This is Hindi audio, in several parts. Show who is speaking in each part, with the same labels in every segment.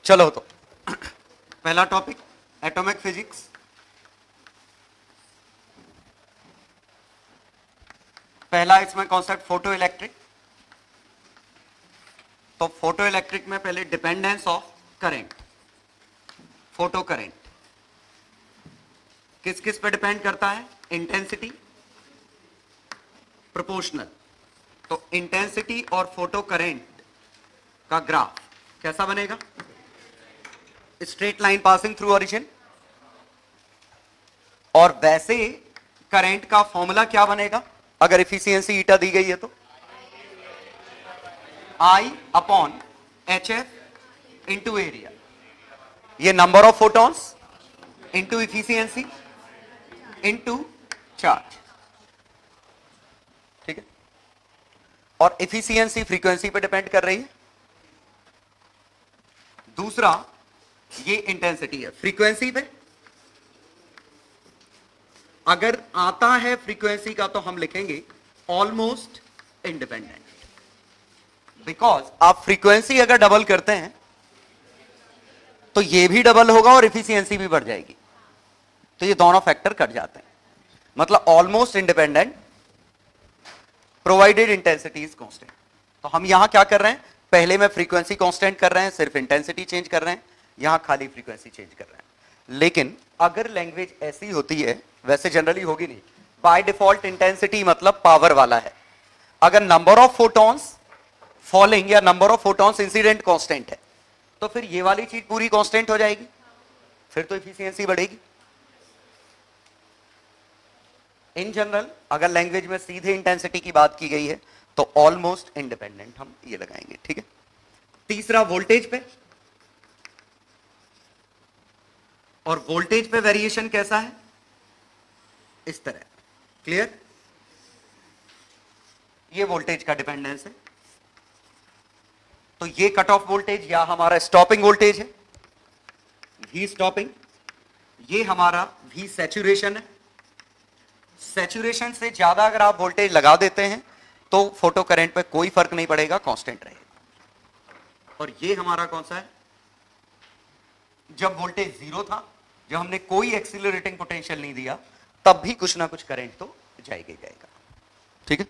Speaker 1: चलो तो पहला टॉपिक एटॉमिक फिजिक्स। पहला इसमें कॉन्सेप्ट फोटो इलेक्ट्रिक। तो फोटो इलेक्ट्रिक में पहले dependence of current, photo current किस किस पे डिपेंड करता है? Intensity, proportional. तो इंटेंसिटी और फोटो करंट का ग्राफ कैसा बनेगा? Straight line passing through origin. और वैसे करंट का फॉर्मूला क्या बनेगा अगर एफिशिएंसी ईटा दी गई है तो? I upon HF into area. ये number of photons into efficiency into charge, ठीक है। और इफिशियंसी फ्रीक्वेंसी पे डिपेंड कर रही है। दूसरा ये इंटेंसिटी है फ्रीक्वेंसी पे। अगर आता है फ्रीक्वेंसी का तो हम लिखेंगे ऑलमोस्ट इंडिपेंडेंट, बिकॉज आप फ्रीक्वेंसी अगर डबल करते हैं तो ये भी डबल होगा और इफिशियंसी भी बढ़ जाएगी, तो ये दोनों फैक्टर कट जाते हैं। मतलब almost independent provided intensity is constant. तो हम यहां क्या कर रहे हैं? पहले में फ्रीक्वेंसी कांस्टेंट कर रहे हैं, सिर्फ इंटेंसिटी चेंज कर रहे हैं, यहां खाली फ्रीक्वेंसी चेंज कर रहे हैं। लेकिन अगर लैंग्वेज ऐसी होती है, वैसे जनरली होगी नहीं, बाय डिफॉल्ट इंटेंसिटी मतलब पावर वाला है। अगर नंबर ऑफ फोटॉन्स फॉलिंग या number of photons incident constant है तो फिर ये वाली चीज पूरी कांस्टेंट हो जाएगी, फिर तो एफिशिएंसी बढ़ेगी। इन जनरल अगर लैंग्वेज में सीधे इंटेंसिटी की बात की गई है तो ऑलमोस्ट इंडिपेंडेंट हम ये लगाएंगे, ठीक है। तीसरा वोल्टेज पे, और वोल्टेज पे वेरिएशन कैसा है? इस तरह, क्लियर? ये वोल्टेज का डिपेंडेंस है। तो ये कट ऑफ वोल्टेज या हमारा स्टॉपिंग वोल्टेज है, वी स्टॉपिंग। ये हमारा वी सैचुरेशन है। सैचुरेशन से ज्यादा अगर आप वोल्टेज लगा देते हैं तो फोटो करंट पे कोई फर्क नहीं पड़ेगा, कांस्टेंट रहेगा। और ये हमारा कौन सा है? जब वोल्टेज जीरो था, जब हमने कोई एक्सीलरेटिंग पोटेंशियल नहीं दिया, तब भी कुछ ना कुछ करंट तो जाएगा ही जाएगा, ठीक है।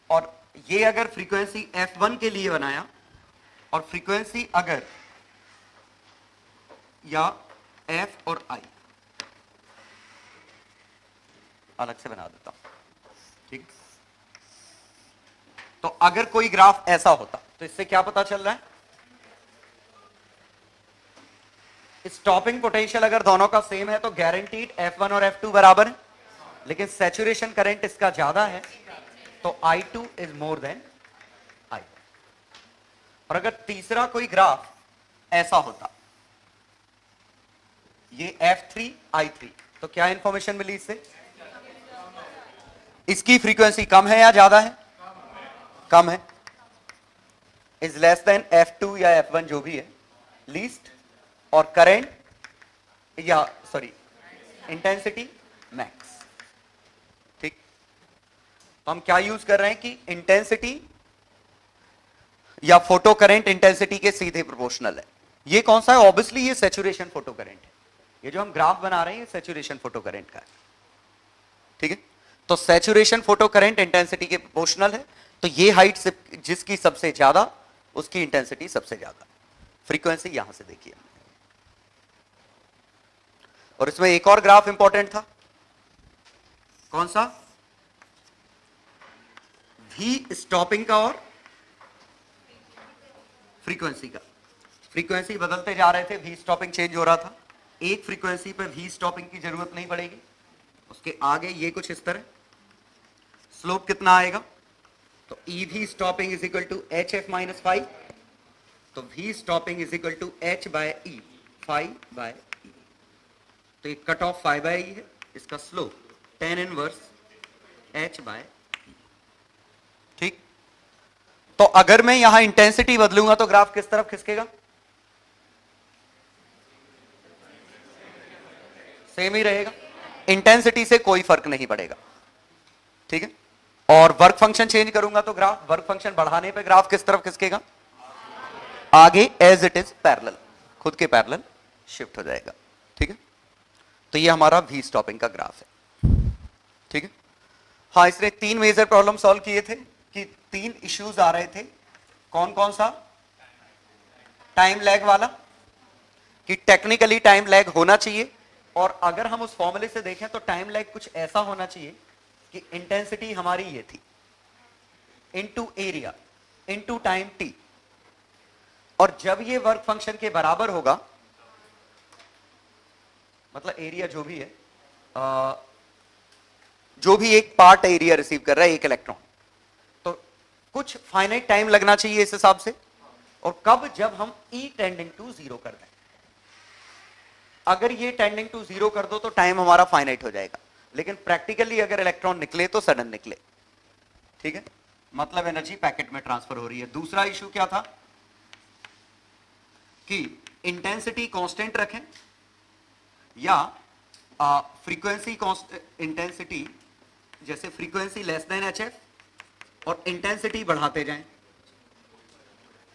Speaker 1: और ये अगर फ्रीक्वेंसी F1 के लिए बनाया और फ्रीक्वेंसी अगर या F और I अलग से बना देता हूं, ठीक। तो अगर कोई ग्राफ ऐसा होता तो इससे क्या पता चल रहा है? स्टॉपिंग पोटेंशियल अगर दोनों का सेम है तो गारंटीड F1 और F2 बराबर है, लेकिन सैचुरेशन करंट इसका ज्यादा है तो I2 is more than I1। और अगर तीसरा कोई ग्राफ ऐसा होता, ये F3 I3, तो क्या इंफॉर्मेशन मिली इससे? इसकी फ्रीक्वेंसी कम है या ज्यादा है? कम है, इज लेस देन F2 या F1 जो भी है, लीस्ट। और करंट या सॉरी इंटेंसिटी मैक्स, ठीक। तो हम क्या यूज कर रहे हैं कि इंटेंसिटी या फोटो करंट इंटेंसिटी के सीधे प्रोपोर्शनल है। ये कौन सा है? ऑब्वियसली ये सैचुरेशन फोटो करंट है। ये जो हम ग्राफ बना रहे हैं ये सैचुरेशन फोटो करंट का है, ठीक है। तो सैचुरेशन फोटो करंट इंटेंसिटी के प्रोपोर्शनल है, तो ये हाइट से जिसकी सबसे ज्यादा उसकी इंटेंसिटी सबसे ज्यादा। फ्रीक्वेंसी यहां से देखिए। और इसमें एक और ग्राफ इंपॉर्टेंट था, कौन सा? वी स्टॉपिंग का और फ्रीक्वेंसी का। फ्रीक्वेंसी बदलते जा रहे थे, वी स्टॉपिंग चेंज हो रहा था। एक फ्रीक्वेंसी पे वी स्टॉपिंग की जरूरत नहीं पड़ेगी, उसके आगे ये कुछ इस तरह स्लोप कितना आएगा? तो E V stopping is equal to H F minus five, तो V stopping is equal to H by E, five by E. तो एक कट ऑफ 5 बाय ई है, इसका slope tan inverse h by E, ठीक। तो अगर मैं यहां इंटेंसिटी बदलूंगा तो ग्राफ किस तरफ खिसकेगा? सेम ही रहेगा, इंटेंसिटी से कोई फर्क नहीं पड़ेगा, ठीक है। और वर्क फंक्शन चेंज करूंगा तो ग्राफ, वर्क फंक्शन बढ़ाने पे ग्राफ किस तरफ खिसकेगा? आगे एज इट इज पैरेलल, खुद के पैरेलल शिफ्ट हो जाएगा। ठीक है, तो ये हमारा वी स्टॉपिंग का ग्राफ है। ठीक है, हाँ, इसने 3 मेजर प्रॉब्लम सॉल्व किए थे कि 3 इश्यूज आ रहे थे। कौन कौन सा? टाइम लैग वाला, कि टेक्निकली टाइम लैग होना चाहिए, और अगर हम उस फॉर्मूले से देखें तो टाइम लैग कुछ ऐसा होना चाहिए कि इंटेंसिटी हमारी ये थी into area into time T, और जब ये वर्क फंक्शन के बराबर होगा, मतलब एरिया जो भी है, जो भी एक पार्ट एरिया रिसीव कर रहा है एक इलेक्ट्रॉन, तो कुछ फाइनाइट टाइम लगना चाहिए इस हिसाब से। और कब? जब हम E टेंडिंग टू 0 कर दें। अगर ये टेंडिंग टू 0 कर दो तो टाइम हमारा फाइनाइट हो जाएगा, लेकिन प्रैक्टिकली अगर इलेक्ट्रॉन निकले तो सडन निकले। ठीक है, मतलब एनर्जी पैकेट में ट्रांसफर हो रही है। दूसरा इशू क्या था कि इंटेंसिटी कांस्टेंट रखें या फ्रीक्वेंसी इंटेंसिटी, जैसे फ्रीक्वेंसी लेस देन HF और इंटेंसिटी बढ़ाते जाएं,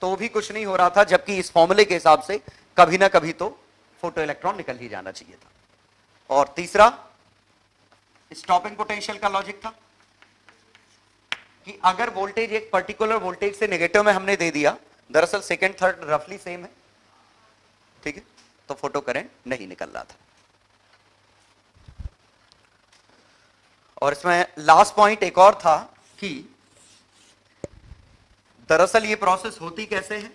Speaker 1: तो भी कुछ नहीं हो रहा था, जबकि इस फॉर्मूले के हिसाब से कभी ना कभी तो फोटो इलेक्ट्रॉन निकल ही जाना चाहिए था। और तीसरा स्टॉपिंग पोटेंशियल का लॉजिक था कि अगर वोल्टेज एक पर्टिकुलर वोल्टेज से नेगेटिव में हमने दे दिया, दरअसल सेकंड थर्ड रफली सेम है, ठीक है, तो फोटो करंट नहीं निकल रहा था। और इसमें लास्ट पॉइंट एक और था कि दरअसल ये प्रोसेस होती कैसे है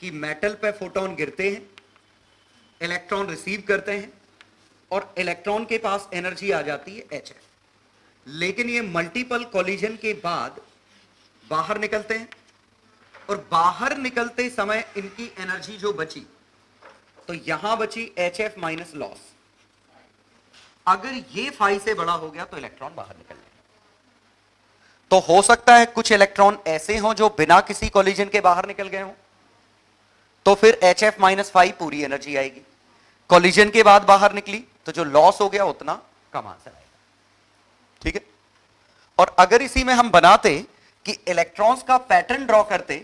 Speaker 1: कि मेटल पे फोटोन गिरते हैं, इलेक्ट्रॉन रिसीव करते हैं, और इलेक्ट्रॉन के पास एनर्जी आ जाती है HF, लेकिन ये मल्टीपल कोलिजन के बाद बाहर निकलते हैं, और बाहर निकलते समय इनकी एनर्जी जो बची, तो यहां बची HF माइनस लॉस। अगर ये फाई से बड़ा हो गया तो इलेक्ट्रॉन बाहर निकल जाएगा। तो हो सकता है कुछ इलेक्ट्रॉन ऐसे हों जो बिना किसी कोलिजन के बाहर निकल गए हों, तो फिर HF माइनस फाई पूरी एनर्जी आएगी। कोलिजन के बाद बाहर निकली तो जो लॉस हो गया उतना कम आंसर आएगा। ठीक है, और अगर इसी में हम बनाते कि इलेक्ट्रॉन्स का पैटर्न ड्रॉ करते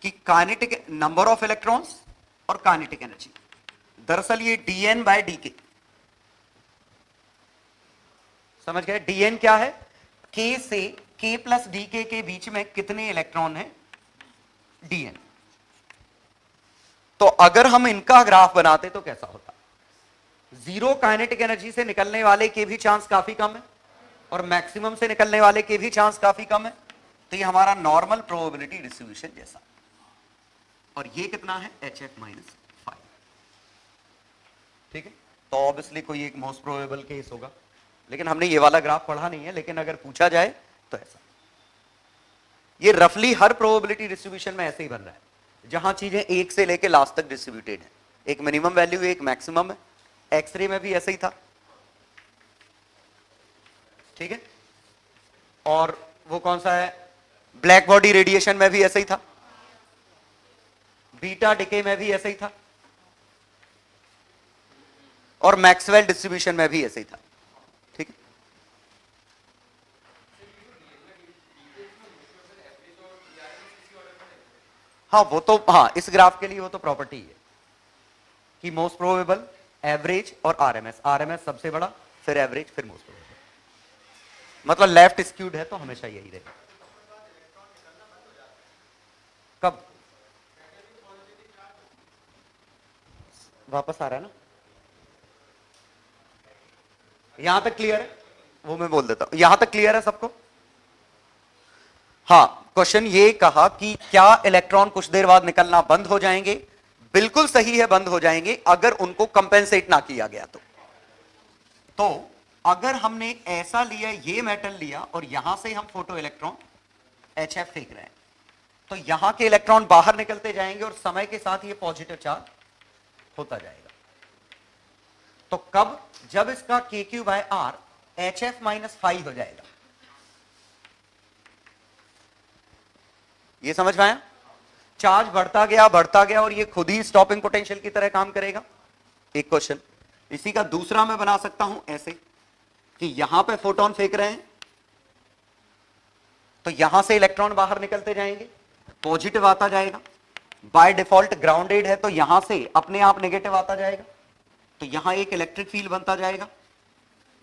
Speaker 1: कि काइनेटिक नंबर ऑफ इलेक्ट्रॉन्स और काइनेटिक एनर्जी, दरअसल ये dN बाय dk, समझ गए? dN क्या है? k से k प्लस dk के बीच में कितने इलेक्ट्रॉन है, dN। तो अगर हम इनका ग्राफ बनाते तो कैसा होता? जीरो काइनेटिक एनर्जी से निकलने वाले के भी चांस काफी कम है, और मैक्सिमम से निकलने वाले के भी चांस काफी कम है, तो ये हमारा नॉर्मल प्रोबेबिलिटी डिस्ट्रीब्यूशन जैसा। और ये कितना है? HF minus 5। ठीक है, तो ऑब्वियसली कोई एक मोस्ट प्रोबेबल केस होगा, लेकिन हमने ये वाला ग्राफ पढ़ा नहीं है, लेकिन अगर पूछा जाए तो ऐसा। ये रफली हर प्रोबेबिलिटी डिस्ट्रीब्यूशन में ऐसे ही बन रहा है, जहां चीजें एक से लेके लास्ट तक डिस्ट्रीब्यूटेड है, एक मिनिमम वैल्यू है, एक मैक्सिमम है। एक्सरे में भी ऐसे ही था। ठीक है, और वो कौन सा है, ब्लैक बॉडी रेडिएशन में भी ऐसे ही था, बीटा डिके में भी ऐसे ही था, और मैक्सवेल डिस्ट्रीब्यूशन में भी ऐसे ही था। ठीक है, हाँ वो तो, हाँ इस ग्राफ के लिए वो तो प्रॉपर्टी है कि मोस्ट प्रोबेबल, एवरेज और आरएमएस। आरएमएस सबसे बड़ा, फिर एवरेज, फिर मोस्ट प्रोबेबल। मतलब लेफ्ट स्क्यूड है तो हमेशा यही रहेगा। कब वापस आ रहा है ना? यहां तक क्लियर है? वो मैं बोल देता हूं, यहां तक क्लियर है सबको? हाँ, क्वेश्चन ये कहा कि क्या इलेक्ट्रॉन कुछ देर बाद निकलना बंद हो जाएंगे? बिल्कुल सही है, बंद हो जाएंगे अगर उनको कंपेंसेट ना किया गया तो अगर हमने ऐसा लिया, ये मेटल लिया, और यहां से हम फोटो इलेक्ट्रॉन HF फेंक रहे हैं, तो यहां के इलेक्ट्रॉन बाहर निकलते जाएंगे और समय के साथ ये पॉजिटिव चार्ज होता जाएगा। तो कब? जब इसका KQ by R HF minus 5 हो जाएगा। ये समझ में आया? चार्ज बढ़ता गया और ये खुद ही स्टॉपिंग पोटेंशियल की तरह काम करेगा। एक क्वेश्चन इसी का दूसरा मैं बना सकता हूं ऐसे कि यहां पे फोटोन फेंक रहे हैं, तो यहां से इलेक्ट्रॉन बाहर निकलते जाएंगे, पॉजिटिव आता जाएगा, बाय डिफॉल्ट ग्राउंडेड है तो यहां से अपने आप नेगेटिव आता जाएगा, तो यहां एक इलेक्ट्रिक फील्ड बनता जाएगा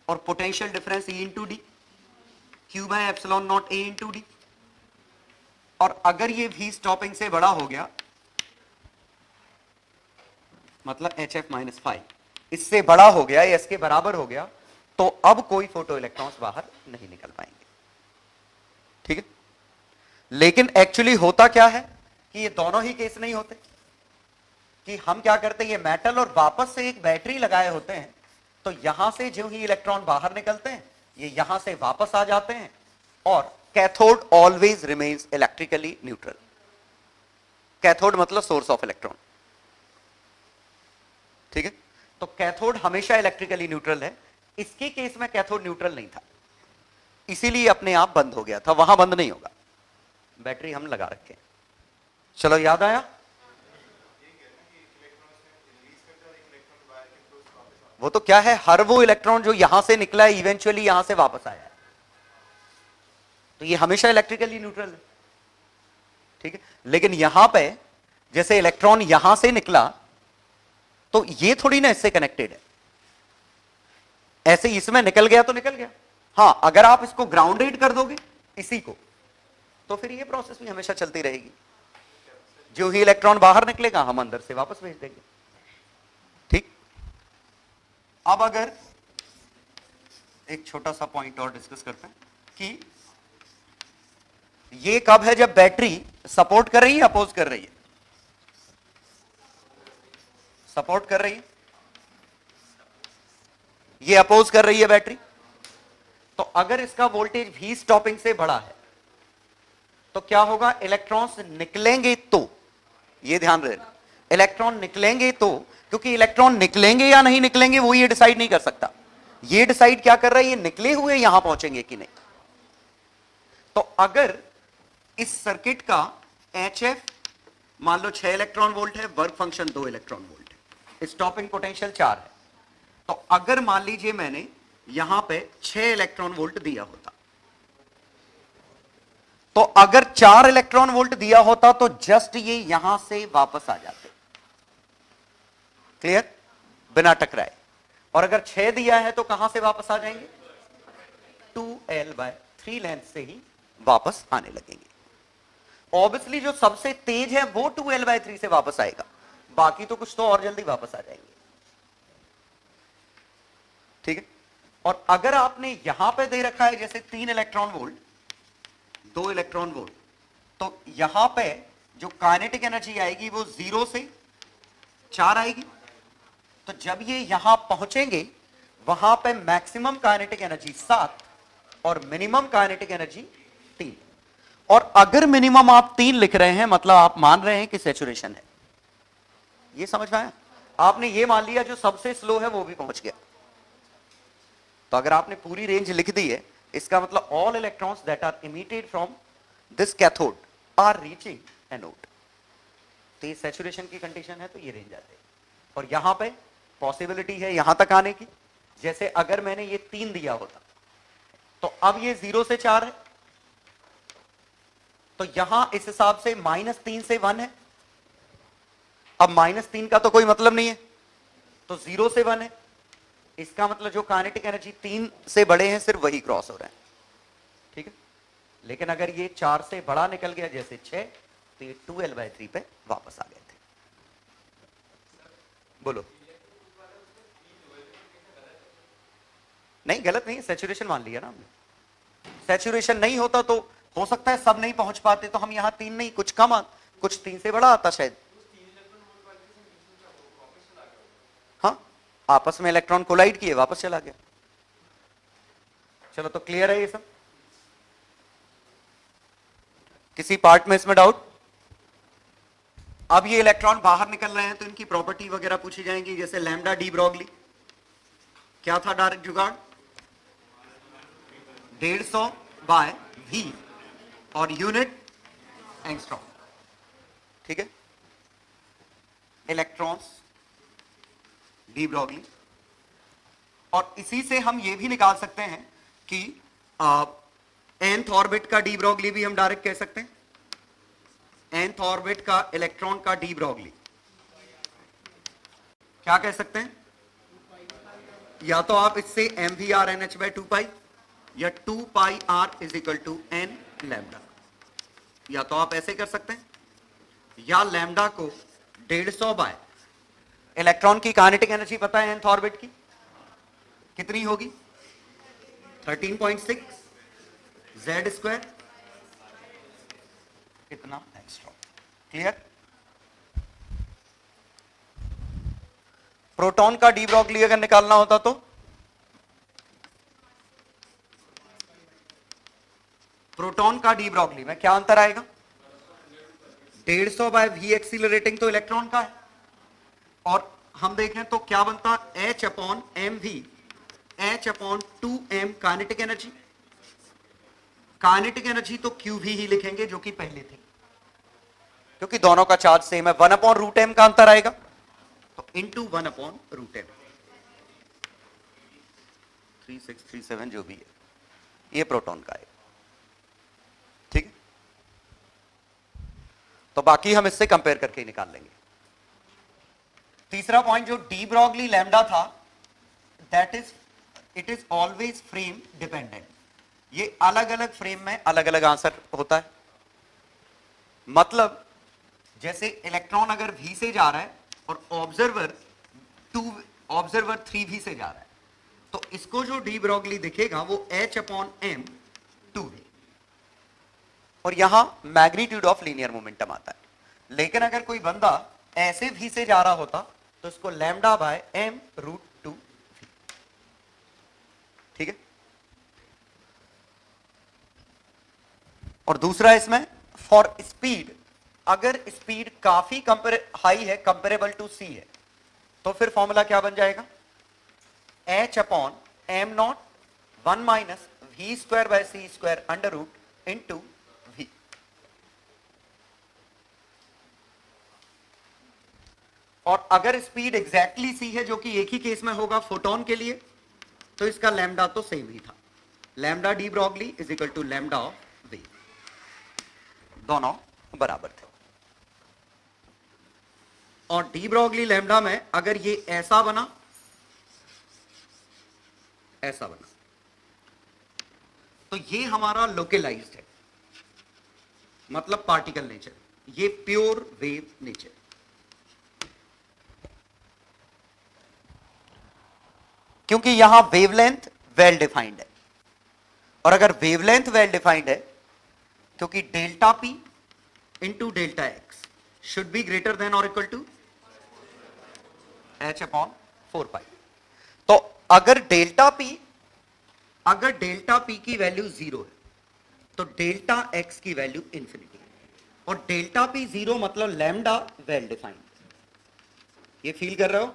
Speaker 1: और potential difference E into D, Q by epsilon not a into D. और अगर ये V स्टॉपिंग से बड़ा हो गया, मतलब HF माइनस 5 इससे बड़ा हो गया या इसके बराबर हो गया, तो अब कोई फोटो इलेक्ट्रॉन्स बाहर नहीं निकल पाएंगे। ठीक है, लेकिन एक्चुअली होता क्या है कि ये दोनों ही केस नहीं होते, कि हम क्या करते हैं, ये मेटल और वापस से एक बैटरी लगाए होते हैं, तो यहां से जो ही इलेक्ट्रॉन बाहर निकलते हैं ये यहां से वापस आ जाते हैं और cathode always remains electrically neutral. Cathode मतलब सोर्स ऑफ इलेक्ट्रॉन। ठीक है, तो कैथोड हमेशा इलेक्ट्रिकली न्यूट्रल है। इसके केस में कैथोड न्यूट्रल नहीं था, इसीलिए अपने आप बंद हो गया था, वहां बंद नहीं होगा, बैटरी हम लगा रखे हैं। चलो याद आया? वो तो क्या है, हर वो इलेक्ट्रॉन जो यहां से निकला है इवेंचुअली यहां से वापस आया है, तो ये हमेशा इलेक्ट्रिकली न्यूट्रल है। ठीक है, लेकिन यहां पे जैसे इलेक्ट्रॉन यहां से निकला तो ये थोड़ी ना इससे कनेक्टेड है, ऐसे इसमें निकल गया तो निकल गया। हां, अगर आप इसको ग्राउंडेड कर दोगे इसी को, तो फिर ये प्रोसेस भी हमेशा चलती रहेगी। जो ही इलेक्ट्रॉन बाहर निकलेगा हम अंदर से वापस भेज देंगे। ठीक, अब अगर एक छोटा सा पॉइंट और डिस्कस करते हैं कि ये कब है जब बैटरी सपोर्ट कर रही है, अपोज कर रही है? सपोर्ट कर रही है, ये अपोज कर रही है बैटरी। तो अगर इसका वोल्टेज V स्टॉपिंग से बड़ा है तो क्या होगा, इलेक्ट्रॉन्स निकलेंगे तो, ये ध्यान रखना, इलेक्ट्रॉन निकलेंगे तो, क्योंकि इलेक्ट्रॉन निकलेंगे या नहीं निकलेंगे वो ये डिसाइड नहीं कर सकता। ये डिसाइड क्या कर रहा है, ये निकले हुए यहां पहुंचेंगे कि नहीं। तो अगर इस सर्किट का HF मान लो 6 इलेक्ट्रॉन वोल्ट है, वर्क फंक्शन 2 इलेक्ट्रॉन वोल्ट है, स्टॉपिंग पोटेंशियल 4 है, तो अगर मान लीजिए मैंने यहां पे 6 इलेक्ट्रॉन वोल्ट दिया होता, तो अगर 4 इलेक्ट्रॉन वोल्ट दिया होता तो जस्ट ये यहां से वापस आ जाते, क्लियर, बिना टकराए। और अगर 6 दिया है तो कहां से वापस आ जाएंगे, 2L/3 लेंथ से ही वापस आने लगेंगे। ऑब्वियसली जो सबसे तेज है वो 2L/3 से वापस आएगा, बाकी तो कुछ तो और जल्दी वापस आ जाएंगे। ठीक है, और अगर आपने यहां पे दे रखा है जैसे 3 इलेक्ट्रॉन वोल्ट, 2 इलेक्ट्रॉन वोल्ट, तो यहां पे जो काइनेटिक एनर्जी आएगी वो 0 से 4 आएगी। तो जब ये यहां पहुंचेंगे वहां पे मैक्सिमम काइनेटिक एनर्जी 7 और मिनिमम काइनेटिक एनर्जी 3। और अगर मिनिमम आप 3 लिख रहे हैं मतलब आप मान रहे हैं कि सैचुरेशन है। ये समझ में आया? आपने ये मान लिया जो सबसे स्लो है वो भी पहुंच गया। तो अगर आपने पूरी रेंज लिख दी है, इसका मतलब all electrons that are emitted from this cathode are reaching anode. तो ये सैचुरेशन की कंडीशन है, तो ये रेंज आते हैं। और यहां पे पॉसिबिलिटी है यहां तक आने की, जैसे अगर मैंने ये 3 दिया होता तो अब ये 0 से 4 है, तो यहां इस हिसाब से -3 से 1 है। अब -3 का तो कोई मतलब नहीं है, तो 0 से 1 है, इसका मतलब जो काइनेटिक एनर्जी 3 से बड़े हैं सिर्फ वही क्रॉस हो रहे हैं। ठीक है, लेकिन अगर ये 4 से बड़ा निकल गया जैसे 6, तो ये 2L/3 पे वापस आ गए थे। बोलो। नहीं, गलत नहीं है, सैचुरेशन मान लिया ना हमने। सैचुरेशन नहीं होता तो हो सकता है सब नहीं पहुंच पाते, तो हम यहां 3 नहीं, कुछ कम कुछ 3 से बड़ा आता शायद। हाँ, आपस में इलेक्ट्रॉन कोलाइड किए वापस चला गया। चलो, तो क्लियर है ये सब? किसी पार्ट में इसमें डाउट? अब ये इलेक्ट्रॉन बाहर निकल रहे हैं तो इनकी प्रॉपर्टी वगैरह पूछी जाएंगी, जैसे लैम्डा डी ब्रॉगली। क्या था डायरेक्ट जुगाड़? 150/V और यूनिट एंगस्ट्रॉम। ठीक है, इलेक्ट्रॉन्स डी ब्रॉगली। और इसी से हम ये भी निकाल सकते हैं कि nth ऑर्बिट का डी ब्रॉगली भी हम डायरेक्ट कह सकते हैं। nth ऑर्बिट का इलेक्ट्रॉन का डी ब्रॉगली क्या कह सकते हैं? या तो आप इससे mvrnh/2 या 2 pi r is equal to n lambda, या तो आप ऐसे कर सकते हैं, या लैम्डा को 150 बाय इलेक्ट्रॉन की काइनेटिक एनर्जी पता है nth ऑर्बिट की कितनी होगी? 13.6 z स्क्वायर इतना एक्स्ट्रा। क्लियर? प्रोटॉन का डी ब्रॉगली अगर निकालना होता तो प्रोटॉन का डी ब्रॉगली में क्या अंतर आएगा? 150 बाय वी एक्सीलरेटिंग तो इलेक्ट्रॉन का है, और हम देखें तो क्या बनता? h upon M V, h upon 2m kinetic energy. Kinetic energy तो क्यू वी ही लिखेंगे जो कि पहले थी, क्योंकि दोनों का चार्ज सेम है। 1 अपॉन रूट एम का अंतर आएगा तो इंटू 1 अपॉन रूट एम। 3637 जो भी है ये प्रोटॉन का है। ठीक है, तो बाकी हम इससे कंपेयर करके निकाल लेंगे। तीसरा पॉइंट जो डी ब्रॉगली लैम्डा था, that is it is always frame dependent. ये अलग अलग फ्रेम में अलग अलग आंसर होता है। मतलब जैसे इलेक्ट्रॉन अगर v से जा रहा है और ऑब्जर्वर 3v से जा रहा है, तो इसको जो डी ब्रॉगली दिखेगा वो h अपॉन एम 2 है, और यहां मैग्नीट्यूड ऑफ लीनियर मोमेंटम आता है। लेकिन अगर कोई बंदा ऐसे v से जा रहा होता तो इसको lambda by M root 2 v। ठीक है, और दूसरा इसमें फॉर स्पीड, अगर स्पीड काफी हाई है, कंपेरेबल टू सी है, तो फिर फॉर्मूला क्या बन जाएगा? h upon M naught 1 minus V square by C square under root into V. और अगर स्पीड एग्जैक्टली सी है, जो कि एक ही केस में होगा फोटोन के लिए, तो इसका लैम्डा तो सेम ही था। Lambda de Broglie is equal to lambda of V, दोनों बराबर थे। और डी ब्रॉगली लैम्डा में अगर ये ऐसा बना, ऐसा बना, तो ये हमारा लोकलाइज्ड है, मतलब पार्टिकल नेचर, ये प्योर वेव नेचर। क्योंकि यहां वेवलेंथ वेल डिफाइंड है, और अगर वेवलेंथ वेल डिफाइंड है, क्योंकि delta P into delta x should be greater than और इक्वल टू h अपॉन 4 पाई। तो अगर डेल्टा पी की वैल्यू 0 है तो डेल्टा एक्स की वैल्यू इंफिनिटी है, और डेल्टा पी 0 मतलब लैम्डा वेल डिफाइंड। ये फील कर रहे हो?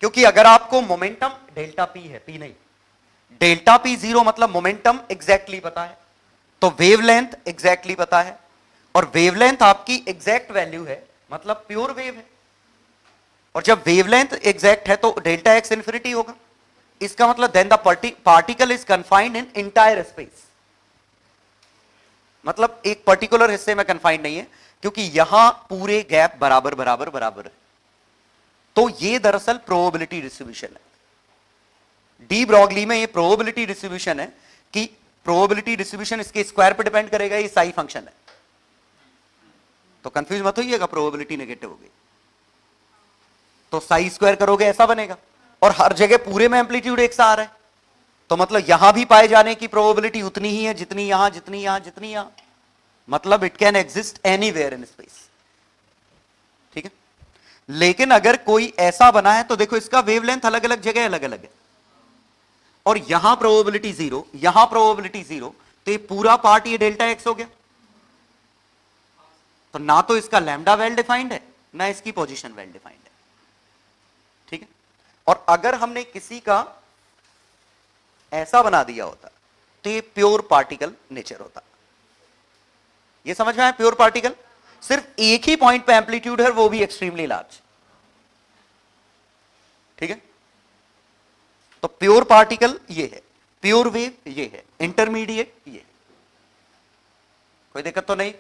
Speaker 1: क्योंकि अगर आपको मोमेंटम डेल्टा पी है, पी नहीं, डेल्टा पी 0 मतलब मोमेंटम एग्जैक्टली पता है, तो वेवलेंथ एग्जैक्टली पता है, और वेवलेंथ आपकी एग्जैक्ट वैल्यू है, मतलब प्योर वेव है। और जब वेवलेंथ एग्जैक्ट है तो डेल्टा एक्स इंफिनिटी होगा। इसका मतलब then the particle is confined in entire space, मतलब एक पर्टिकुलर हिस्से में कन्फाइंड नहीं है, क्योंकि यहां पूरे गैप बराबर बराबर बराबर है। तो ये दरअसल प्रोबेबिलिटी डिस्ट्रीब्यूशन है। डी ब्रॉगली में ये प्रोबेबिलिटी डिस्ट्रीब्यूशन है कि प्रोबेबिलिटी डिस्ट्रीब्यूशन इसके स्क्वायर पर डिपेंड करेगा, ये साई फंक्शन है। तो कंफ्यूज मत होइएगा, प्रोबेबिलिटी नेगेटिव होगी तो साई स्क्वायर करोगे ऐसा बनेगा, और हर जगह पूरे में एम्पलीट्यूड एक सा आ रहा है, तो मतलब यहां भी पाए जाने की प्रोबेबिलिटी उतनी ही है जितनी यहां, जितनी यहां, जितनी यहां, मतलब it can exist anywhere in space. ठीक है, लेकिन अगर कोई ऐसा बना है तो देखो इसका वेवलेंथ अलग अलग जगह अलग अलग है, और यहां प्रोबेबिलिटी 0, यहां प्रोबेबिलिटी 0, तो ये पूरा पार्ट ये डेल्टा एक्स हो गया। तो ना तो इसका लैम्डा वेल डिफाइंड है, ना इसकी पोजीशन वेल डिफाइंड है। ठीक है, और अगर हमने किसी का ऐसा बना दिया होता तो ये प्योर पार्टिकल नेचर होता। ये समझ में आया? प्योर पार्टिकल सिर्फ एक ही पॉइंट पे एम्पलीट्यूड है, वो भी एक्सट्रीमली लार्ज। ठीक है, तो प्योर पार्टिकल ये है, प्योर वेव ये है, इंटरमीडिएट ये है। कोई दिक्कत तो नहीं?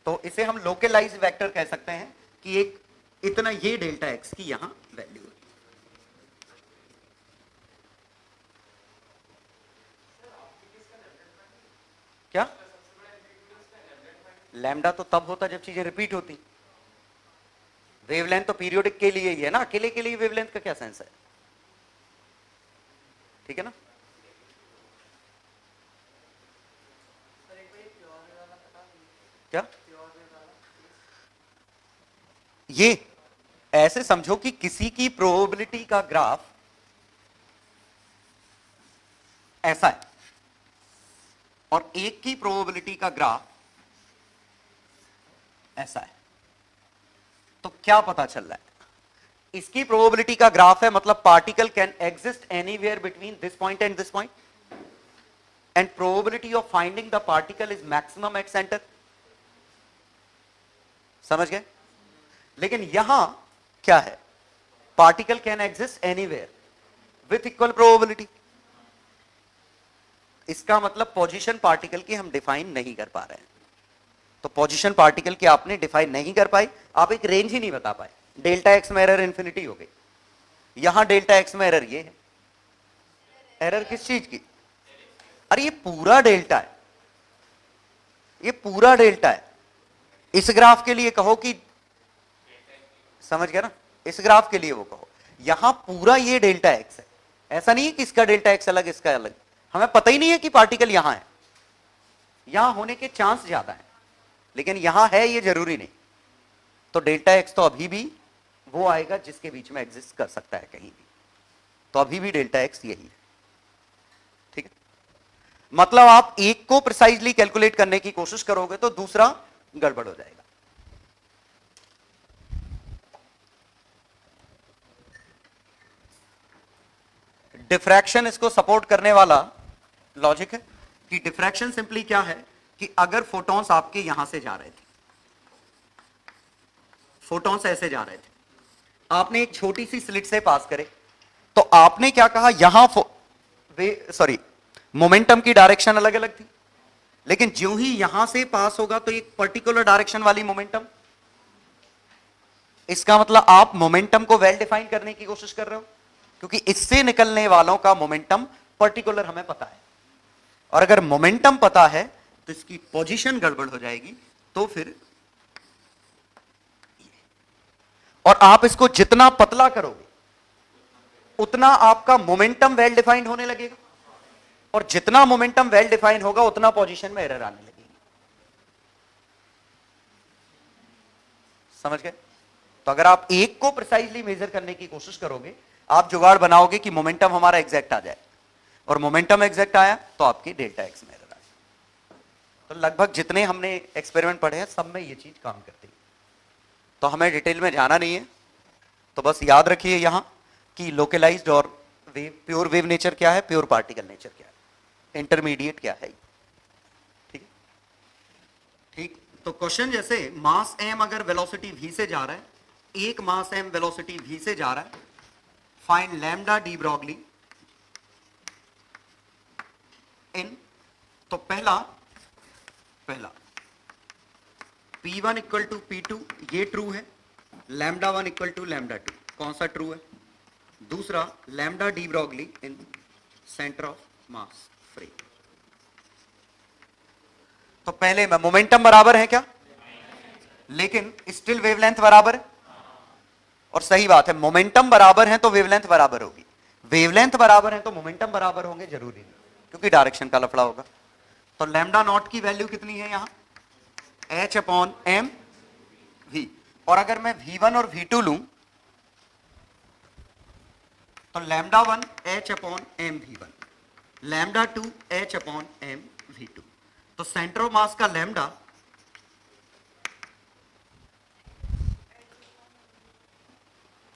Speaker 1: तो इसे हम लोकलाइज वेक्टर कह सकते हैं कि एक इतना ये डेल्टा एक्स की यहां वैल्यू है। क्या लैम्डा तो तब होता जब चीजें रिपीट होती। वेवलेंथ तो पीरियोडिक के लिए ही है ना, अकेले के लिए वेवलेंथ का क्या सेंस है? ठीक है ना। क्या ये ऐसे समझो कि किसी की प्रोबेबिलिटी का ग्राफ ऐसा है और एक की प्रोबेबिलिटी का ग्राफ ऐसा है, तो क्या पता चल रहा है? इसकी प्रोबेबिलिटी का ग्राफ है, मतलब particle can exist anywhere between this point and this point and probability of finding the particle is maximum at centre. समझ गए? लेकिन यहां क्या है? Particle can exist anywhere with equal probability. इसका मतलब पोजीशन पार्टिकल की हम डिफाइन नहीं कर पा रहे हैं। तो पोजीशन पार्टिकल की आपने डिफाइन नहीं कर पाई, आप एक रेंज ही नहीं बता पाए। डेल्टा एक्स में एरर इंफिनिटी हो गई। यहां डेल्टा एक्स में एरर ये है। एरर किस चीज की? अरे ये पूरा डेल्टा है, ये पूरा डेल्टा है। इस ग्राफ के लिए कहो कि, समझ गया ना, इस ग्राफ के लिए वो कहो, यहां पूरा ये डेल्टा एक्स है। ऐसा नहीं है कि इसका डेल्टा एक्स अलग इसका अलग। हमें पता ही नहीं है कि पार्टिकल यहां है, यहां होने के चांस ज्यादा है, लेकिन यहां है ये जरूरी नहीं। तो डेल्टा एक्स तो अभी भी वो आएगा जिसके बीच में एग्जिस्ट कर सकता है कहीं भी, तो अभी भी डेल्टा एक्स यही है। ठीक है, मतलब आप एक को प्रिसाइजली कैलकुलेट करने की कोशिश करोगे तो दूसरा गड़बड़ हो जाएगा। डिफ्रैक्शन इसको सपोर्ट करने वाला लॉजिक है कि डिफ्रैक्शन सिंपली क्या है कि अगर फोटॉन्स आपके यहां से जा रहे थे, फोटॉन्स ऐसे जा रहे थे, आपने एक छोटी सी स्लिट से पास करे, तो आपने क्या कहा, यहां मोमेंटम की डायरेक्शन अलग अलग थी, लेकिन ज्यों ही यहां से पास होगा तो एक पर्टिकुलर डायरेक्शन वाली मोमेंटम। इसका मतलब आप मोमेंटम को वेल डिफाइन करने की कोशिश कर रहे हो, क्योंकि इससे निकलने वालों का मोमेंटम पर्टिकुलर हमें पता है, और अगर मोमेंटम पता है तो इसकी पोजीशन गड़बड़ हो जाएगी। तो फिर और आप इसको जितना पतला करोगे उतना आपका मोमेंटम वेल डिफाइंड होने लगेगा, और जितना मोमेंटम वेल डिफाइंड होगा उतना पोजीशन में एरर आने लगेगी। समझ गए? तो अगर आप एक को प्रिसाइजली मेजर करने की कोशिश करोगे, आप जुगाड़ बनाओगे कि मोमेंटम हमारा एग्जैक्ट आ जाए, और मोमेंटम एग्जैक्ट आया तो आपकी डेल्टा एक्स में एरर आए। तो लगभग जितने हमने एक्सपेरिमेंट पढ़े हैं सब में ये चीज काम करती है, तो हमें डिटेल में जाना नहीं है। तो बस याद रखिए यहां कि लोकलाइज्ड और वेव, प्योर वेव नेचर क्या है, प्योर पार्टिकल नेचर क्या है, इंटरमीडिएट क्या है। ठीक है, ठीक। तो क्वेश्चन जैसे मास m अगर वेलोसिटी v से जा रहा है, एक मास m वेलोसिटी v से जा रहा है, फाइंड लैम्डा डी ब्रॉगली इन। तो पहला P1 इक्वल टू P2 ये ट्रू है, लैम्डा 1 इक्वल टू लैम्डा 2 कौन सा ट्रू है? दूसरा lambda de Broglie in centre of mass free. तो पहले में मोमेंटम बराबर है क्या, लेकिन स्टिल वेवलेंथ बराबर है, और सही बात है, मोमेंटम बराबर है तो वेवलेंथ बराबर होगी, वेवलेंथ बराबर है तो मोमेंटम बराबर होंगे, जरूरी नहीं, क्योंकि डायरेक्शन का लफड़ा होगा। तो लैम्डा नॉट की वैल्यू कितनी है यहां? h upon M V. और अगर मैं v1 और v2 लूं तो lambda 1 h upon M v1, lambda 2 h upon M v2। तो सेंटर ऑफ मास का लैम्डा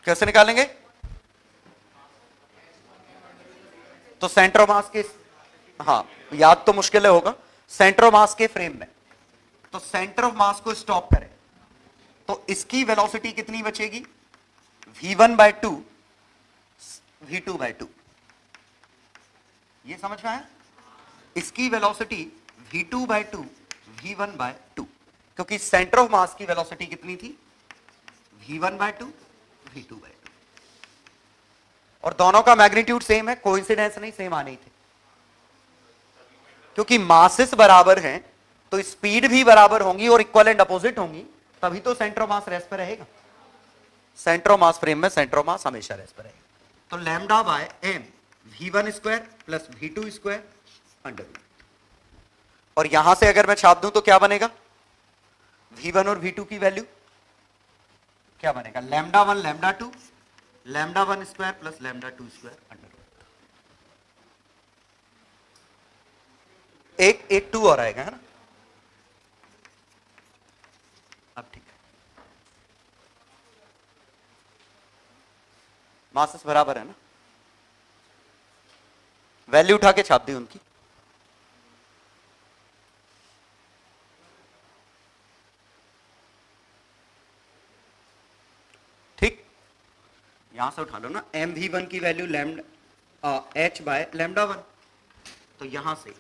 Speaker 1: कैसे निकालेंगे? तो सेंटर ऑफ मास के, हाँ याद तो मुश्किल होगा, सेंटर ऑफ मास के फ्रेम में, तो सेंटर ऑफ मास को स्टॉप करें तो इसकी वेलोसिटी कितनी बचेगी? v1/2 v2/2। ये समझ में आया? इसकी वेलोसिटी v2/2 v1/2, क्योंकि सेंटर ऑफ मास की वेलोसिटी कितनी थी, v1/2 v2/2, और दोनों का मैग्नीट्यूड सेम है, कोइंसिडेंस नहीं, सेम आने ही थे। क्योंकि मासेस बराबर हैं तो स्पीड भी बराबर होंगी और इक्वल एंड अपोजिट होंगी, तभी तो सेंटर ऑफ मास रेस्ट पे रहेगा। सेंटर ऑफ मास फ्रेम में सेंटर ऑफ मास हमेशा रेस्ट पे रहेगा। तो lambda by M v1² plus v2² under root, और यहां से अगर मैं छाप दूं तो क्या बनेगा, v1 और v2 की वैल्यू क्या बनेगा, λ1 λ2 λ1² प्लस λ2² अंडर रूट। एक 2 और आएगा, है ना। अब ठीक है, मासेस बराबर है ना, वैल्यू उठा के छाप दी उनकी। ठीक, यहां से उठा लो ना, एम v1 की वैल्यू h बाय λ1, तो यहां से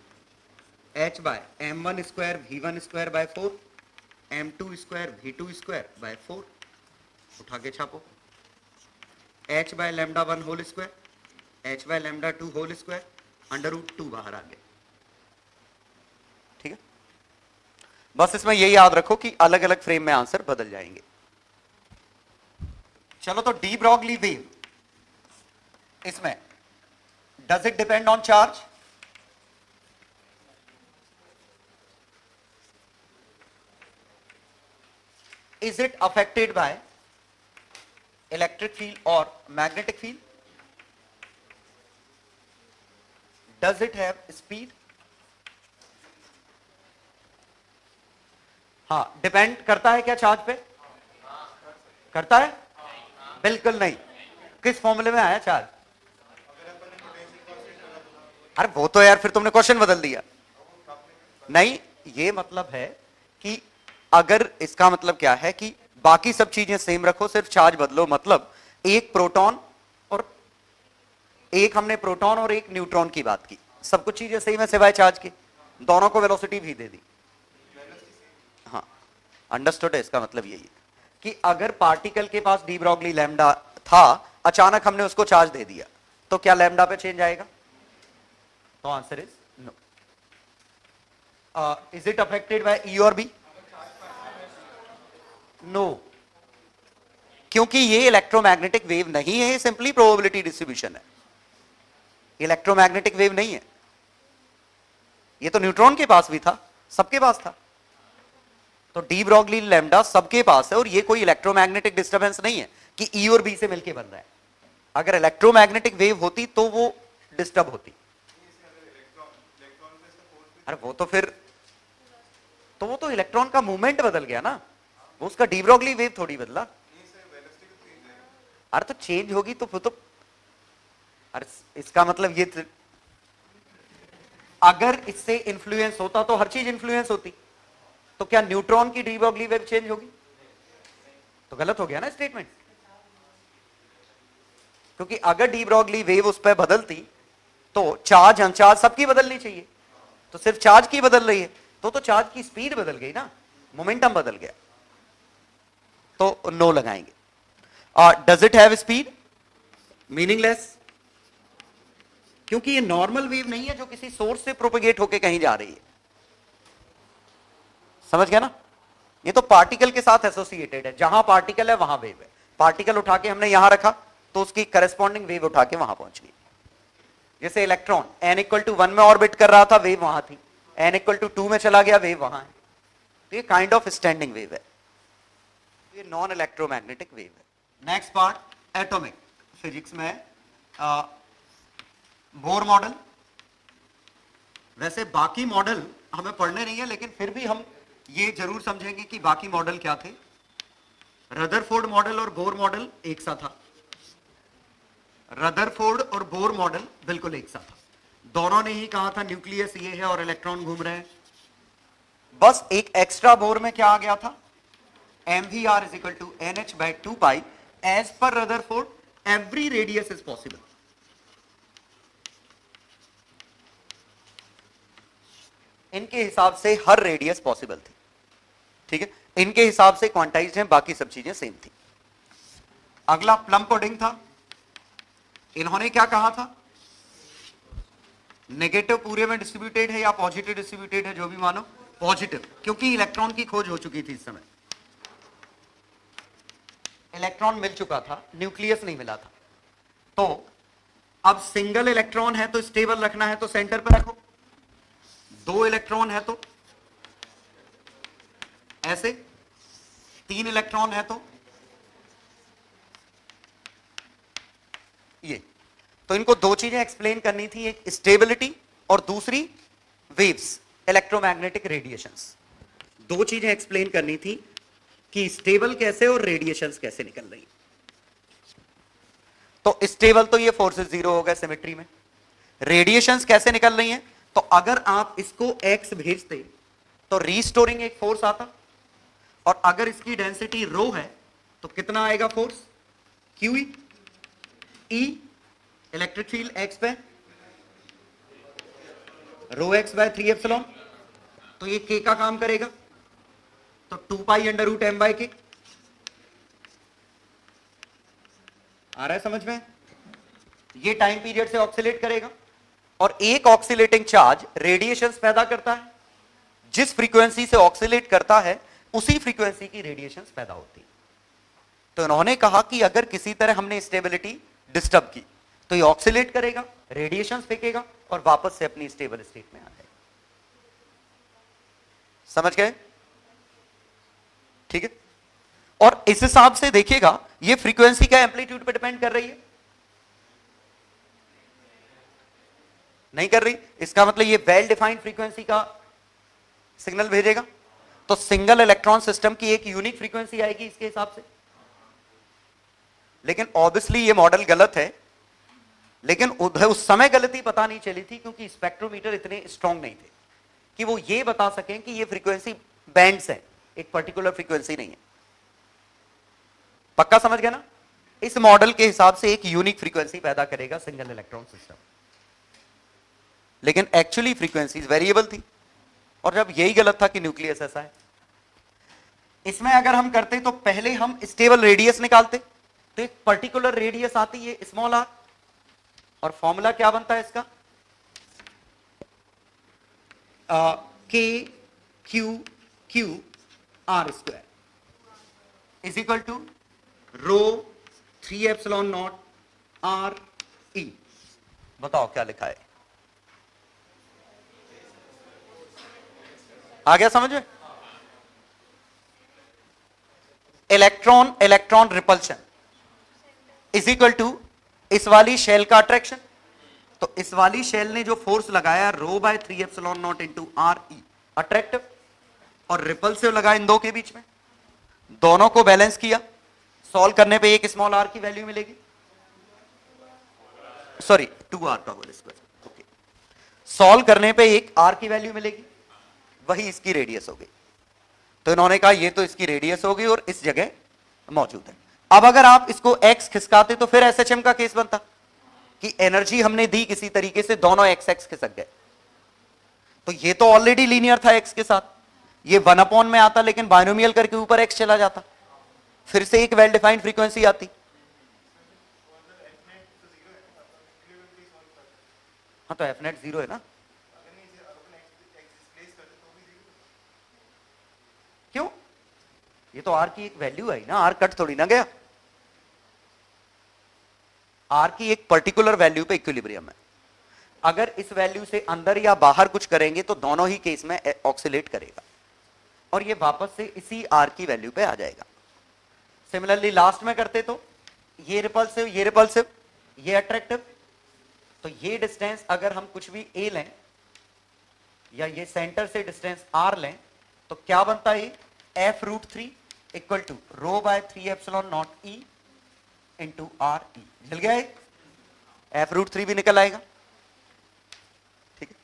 Speaker 1: h bye m1² v1² bye 4 m2² v2² bye 4 उठा के छापो, h by λ1 whole square h by λ2 whole square under root 2 बाहर आ गया। ठीक है, बस इसमें यही याद रखो कि अलग अलग फ्रेम में आंसर बदल जाएंगे। चलो, तो डी ब्रॉगली वेव, इसमें does it depend on charge, is it affected by electric field or magnetic field, does it have speed, हाँ डिपेंड करता है क्या चार्ज पे, करता है, बिल्कुल नहीं। किस फॉर्मूले में आया चार्ज, अरे वो तो यार फिर तुमने क्वेश्चन बदल दिया। नहीं, ये मतलब है कि अगर इसका मतलब क्या है कि बाकी सब चीजें सेम रखो, सिर्फ चार्ज बदलो, मतलब एक प्रोटॉन और एक हमने प्रोटॉन और एक न्यूट्रॉन की बात की, सब कुछ चीजें सेम है सिवाय चार्ज के, दोनों को वेलोसिटी भी दे दी। हाँ, अंडरस्टूड है, इसका मतलब यही है कि अगर पार्टिकल के पास डी ब्रॉगली लैम्डा था, अचानक हमने उसको चार्ज दे दिया, तो क्या लैम्डा पे चेंज आएगा, तो answer is no. Is it affected by E और बी, नो, क्योंकि ये इलेक्ट्रोमैग्नेटिक वेव नहीं है, सिंपली प्रोबेबिलिटी डिस्ट्रीब्यूशन है, इलेक्ट्रोमैग्नेटिक वेव नहीं है। ये तो न्यूट्रॉन के पास भी था, सबके पास था, तो डी ब्रॉगली लैम्डा सबके पास है, और ये कोई इलेक्ट्रोमैग्नेटिक डिस्टर्बेंस नहीं है कि ई और बी से मिलकर बन रहा है। अगर इलेक्ट्रोमैग्नेटिक वेव होती तो वो डिस्टर्ब होती, अरे वो तो फिर तो वो तो इलेक्ट्रॉन का मूवमेंट बदल गया ना, वो उसका डी ब्रॉगली वेव थोड़ी बदला। अरे तो चेंज होगी तो अरे इसका मतलब ये अगर इससे इंफ्लुएंस होता तो हर चीज इंफ्लुएंस होती, तो क्या न्यूट्रॉन की डी ब्रॉगली वेव चेंज होगी, तो गलत हो गया ना स्टेटमेंट। क्योंकि अगर डी ब्रॉगली वेव उस पर बदलती तो चार्ज अनचार्ज सबकी बदलनी चाहिए, तो सिर्फ चार्ज की बदल रही है, तो चार्ज की स्पीड बदल गई ना, मोमेंटम बदल गया, तो नो लगाएंगे। Does it have speed, meaningless, क्योंकि ये नॉर्मल वेव नहीं है जो किसी सोर्स से प्रोपेगेट होकर कहीं जा रही है, समझ गया ना। ये तो पार्टिकल के साथ एसोसिएटेड है, जहां पार्टिकल है वहां वेव है, पार्टिकल उठा के हमने यहां रखा तो उसकी करस्पॉन्डिंग वेव उठा के वहां पहुंच गई। जैसे इलेक्ट्रॉन n=1 में ऑर्बिट कर रहा था, वेव वहां थी, n=2 में चला गया, वेव वहां है, तो ये काइंड ऑफ स्टैंडिंग वेव है, ये नॉन इलेक्ट्रोमैग्नेटिक वेव है। नेक्स्ट पार्ट एटॉमिक फिजिक्स में बोर मॉडल। वैसे बाकी मॉडल हमें पढ़ने नहीं है, लेकिन फिर भी हम ये जरूर समझेंगे कि बाकी मॉडल क्या थे। रदरफोर्ड मॉडल और बोर मॉडल एक सा था, रदरफोर्ड और बोर मॉडल बिल्कुल एक सा था, दोनों ने ही कहा था न्यूक्लियस ये है और इलेक्ट्रॉन घूम रहे हैं। बस एक एक्स्ट्रा बोर में क्या आ गया था, mvr = nh/2π, as per Rutherford every radius is possible. इनके हिसाब से हर रेडियस पॉसिबल थी, ठीक है, इनके हिसाब से क्वांटाइज्ड हैं, बाकी सब चीजें सेम थी। अगला प्लम पुडिंग था। इन्होंने क्या कहा था, नेगेटिव पूरे में डिस्ट्रीब्यूटेड है या पॉजिटिव डिस्ट्रीब्यूटेड है, जो भी मानो पॉजिटिव, क्योंकि इलेक्ट्रॉन की खोज हो चुकी थी इस समय, इलेक्ट्रॉन मिल चुका था, न्यूक्लियस नहीं मिला था। तो अब सिंगल इलेक्ट्रॉन है तो स्टेबल रखना है तो सेंटर पर रखो, दो इलेक्ट्रॉन है तो ऐसे, तीन इलेक्ट्रॉन है तो ये। तो इनको दो चीजें एक्सप्लेन करनी थी, एक स्टेबिलिटी और दूसरी वेव्स, इलेक्ट्रोमैग्नेटिक रेडिएशंस। दो चीजें एक्सप्लेन करनी थी कि स्टेबल कैसे और रेडिएशंस कैसे निकल रही। तो स्टेबल तो ये फोर्सेस जीरो हो गए सिमेट्री में, रेडिएशंस कैसे निकल रही हैं, तो अगर आप इसको एक्स भेजते तो रीस्टोरिंग एक फोर्स आता, और अगर इसकी डेंसिटी रो है तो कितना आएगा force, Q E, electric field x पे रो एक्स बाय 3 एप्सिलॉन, तो ये के का काम करेगा, तो 2 pi under root M by K. आ रहा है समझ में, ये टाइम पीरियड से ऑक्सीलेट करेगा, और एक ऑक्सीलेटिंग चार्ज रेडिएशंस पैदा करता है, जिस फ्रीक्वेंसी से ऑक्सीलेट करता है उसी फ्रीक्वेंसी की रेडिएशंस पैदा होती है। तो इन्होंने कहा कि अगर किसी तरह हमने स्टेबिलिटी डिस्टर्ब की तो ये ऑक्सीलेट करेगा, रेडिएशंस फेंकेगा और वापस से अपनी स्टेबल स्टेट में आ जाएगा। समझ गए, ठीक है। और इस हिसाब से देखिएगा ये फ्रीक्वेंसी क्या एम्पलीट्यूड पे डिपेंड कर रही है, नहीं कर रही, इसका मतलब ये वेल डिफाइंड फ्रीक्वेंसी का सिग्नल भेजेगा, तो सिंगल इलेक्ट्रॉन सिस्टम की एक यूनिक फ्रीक्वेंसी आएगी इसके हिसाब से। लेकिन ऑब्वियसली ये मॉडल गलत है, लेकिन उस समय गलती पता नहीं चली थी क्योंकि स्पेक्ट्रोमीटर इतने स्ट्रांग नहीं थे कि वो ये बता सकें कि ये फ्रीक्वेंसी बैंड्स हैं, एक पर्टिकुलर फ्रीक्वेंसी नहीं है। पक्का समझ गया ना, इस मॉडल के हिसाब से एक यूनिक फ्रीक्वेंसी पैदा करेगा सिंगल इलेक्ट्रॉन सिस्टम, लेकिन एक्चुअली फ्रीक्वेंसीज वेरिएबल थी। और जब यही गलत था कि न्यूक्लियस ऐसा है, इसमें अगर हम करते तो पहले हम स्टेबल रेडियस निकालते, तो एक पर्टिकुलर रेडियस आती है स्मॉल आर, और फॉर्मूला क्या बनता है इसका, K Q Q R square is equal to rho 3 epsilon naught R E. बताओ क्या लिखा है, आ गया समझ में। Electron electron repulsion is equal to इस वाली शेल का अट्रैक्शन, तो इस वाली शेल ने जो फोर्स लगाया rho by 3 epsilon naught into R E attractive, और रिपल्सिव लगा इन दो के बीच में, दोनों को बैलेंस किया, सॉल्व करने पे एक स्मॉल आर की वैल्यू मिलेगी, सॉरी 2r का होल स्क्वायर, ओके, सॉल्व करने पे एक r की वैल्यू मिलेगी, वही इसकी रेडियस हो गई। तो इन्होंने कहा ये तो इसकी रेडियस होगी और इस जगह मौजूद है। अब अगर आप इसको x खिसकाते तो फिर SHM का केस बनता कि एनर्जी हमने दी किसी तरीके से, दोनों x x खिसक गए, तो ये तो ऑलरेडी लीनियर था x के साथ, ये 1 में आता, लेकिन बाइनोमियल करके ऊपर x चला जाता, फिर से एक वेल डिफाइंड फ्रीक्वेंसी आती। हाँ तो एफ नेट 0 है ना, क्यों, ये तो आर की एक वैल्यू आई ना, आर कट थोड़ी ना गया, आर की एक पर्टिकुलर वैल्यू पे इक्विलिब्रियम है, अगर इस वैल्यू से अंदर या बाहर कुछ करेंगे तो दोनों ही केस में ऑक्सीलेट करेगा और ये वापस से इसी आर की वैल्यू पे आ जाएगा। सिमिलरली लास्ट में करते तो ये रिपल्सिव, ये रिपल्सिव, ये अट्रैक्टिव, तो ये डिस्टेंस अगर हम कुछ भी ए लें या ये सेंटर से डिस्टेंस आर लें तो क्या बनता है, f√3 equal to rho by 3 epsilon naught E into R E. मिल गया, f√3 भी निकल आएगा, ठीक है।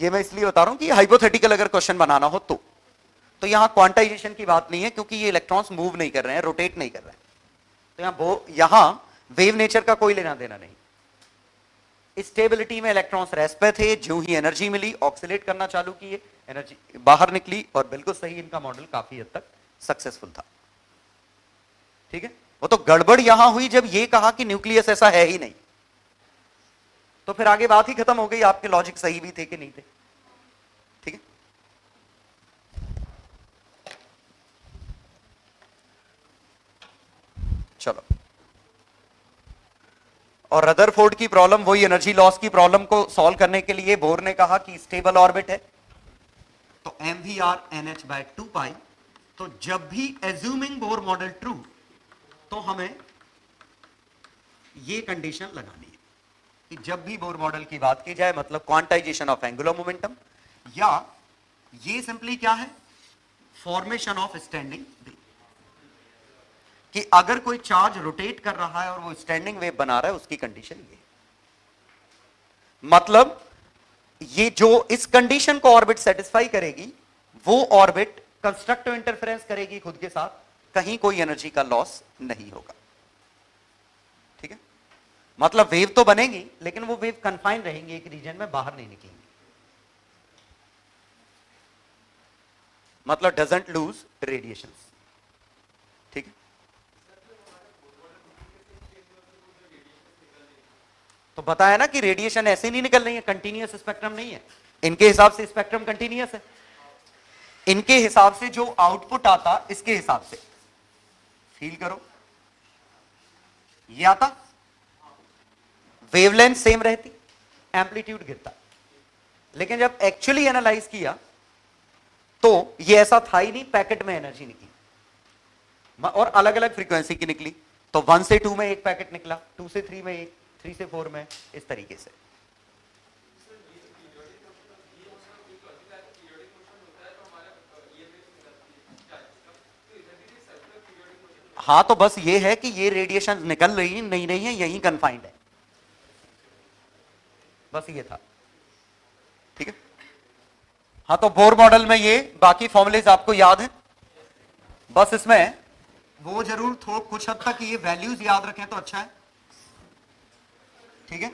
Speaker 1: ये मैं इसलिए बता रहा हूं कि हाइपोथेटिकल अगर क्वेश्चन बनाना हो तो यहां क्वांटाइजेशन की बात नहीं है क्योंकि ये इलेक्ट्रॉन्स मूव नहीं कर रहे हैं, रोटेट नहीं कर रहे हैं, तो यहां वेव नेचर का कोई लेना देना नहीं। स्टेबिलिटी में इलेक्ट्रॉन्स रेस्ट पे थे, जो ही एनर्जी मिली ऑक्सीलेट करना चालू किए, एनर्जी बाहर निकली और बिल्कुल सही, इनका मॉडल काफी हद तक सक्सेसफुल था। ठीक है, वो तो गड़बड़ यहां हुई जब ये कहा कि न्यूक्लियस ऐसा है ही नहीं, तो फिर आगे बात ही खत्म हो गई, आपके लॉजिक सही भी थे कि नहीं थे। ठीक है, चलो। और रदरफोर्ड की प्रॉब्लम, वही एनर्जी लॉस की प्रॉब्लम को सॉल्व करने के लिए बोर ने कहा कि स्टेबल ऑर्बिट है तो mvrnh/2 तो जब भी एज्यूमिंग बोर मॉडल ट्रू तो हमें ये कंडीशन लगानी है कि जब भी बोर मॉडल की बात की जाए, मतलब क्वांटाइजेशन ऑफ एंगुलर मोमेंटम, या ये सिंपली क्या है, फॉर्मेशन ऑफ स्टैंडिंग वेव, कि अगर कोई चार्ज रोटेट कर रहा है और वो स्टैंडिंग वेव बना रहा है, उसकी कंडीशन ये है। मतलब ये जो इस कंडीशन को ऑर्बिट सेटिस्फाई करेगी, वो ऑर्बिट कंस्ट्रक्टिव इंटरफेरेंस करेगी खुद के साथ, कहीं कोई एनर्जी का लॉस नहीं होगा। ठीक है, मतलब वेव तो बनेगी लेकिन वो वेव कन्फाइन रहेंगी एक रीजन में, बाहर नहीं निकलेंगी, मतलब डजंट लूज रेडिएशन। ठीक है, तो बताया ना कि रेडिएशन ऐसे नहीं निकल रही है, कंटीन्यूअस स्पेक्ट्रम नहीं है, इनके हिसाब से स्पेक्ट्रम कंटीन्यूअस है, इनके हिसाब से जो आउटपुट आता इसके हिसाब से फील करो, ये आता, वेवलेंथ सेम रहती, एम्पलीट्यूड गिरता, लेकिन जब एक्चुअली एनालाइज किया तो ये ऐसा था ही नहीं, पैकेट में एनर्जी निकली और अलग अलग फ्रीक्वेंसी की निकली, तो 1 से 2 में एक पैकेट निकला, 2 से 3 में एक, 3 से 4 में, इस तरीके से। हाँ, तो बस ये है कि ये रेडिएशन निकल रही नहीं रही है, यही कन्फाइंड है, बस ये था। ठीक है, हाँ, तो बोर मॉडल में ये बाकी फॉर्मुलेज आपको याद है, बस इसमें वो जरूर थोड़ा कुछ हद तक ये वैल्यूज याद रखें तो अच्छा है। ठीक है,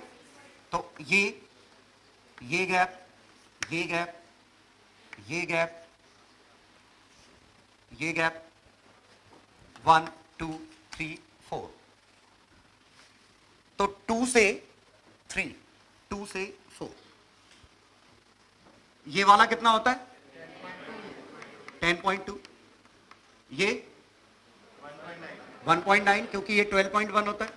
Speaker 1: तो ये गैप, ये गैप, ये गैप, ये गैप, 1 2 3 4, तो 2 से 3, 2 से 4, ये वाला कितना होता है 10.2, ये 1.9, क्योंकि ये 12.1 होता है।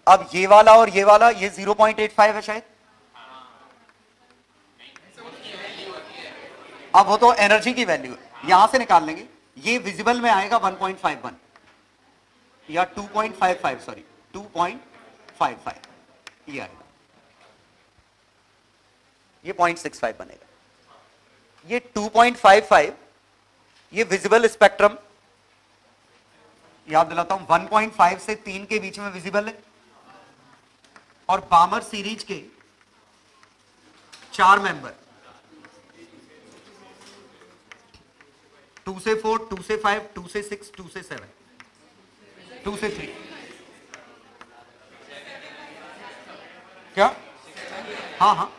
Speaker 1: अब ये वाला और ये वाला, ये 0.85 है शायद, अब वो तो एनर्जी की वैल्यू है, यहां से निकाल लेंगे, ये विजिबल में आएगा 1.51 या 2.55, सॉरी 2.55, ये आएगा, ये 0.65 बनेगा, ये 2.55, ये विजिबल स्पेक्ट्रम, याद दिलाता हूं 1.5 से 3 के बीच में विजिबल है, और बामर सीरीज के 4 मेंबर, 2 से 4, 2 से 5, 2 से 6, 2 से 7, 2 से 3, क्या, हाँ हाँ,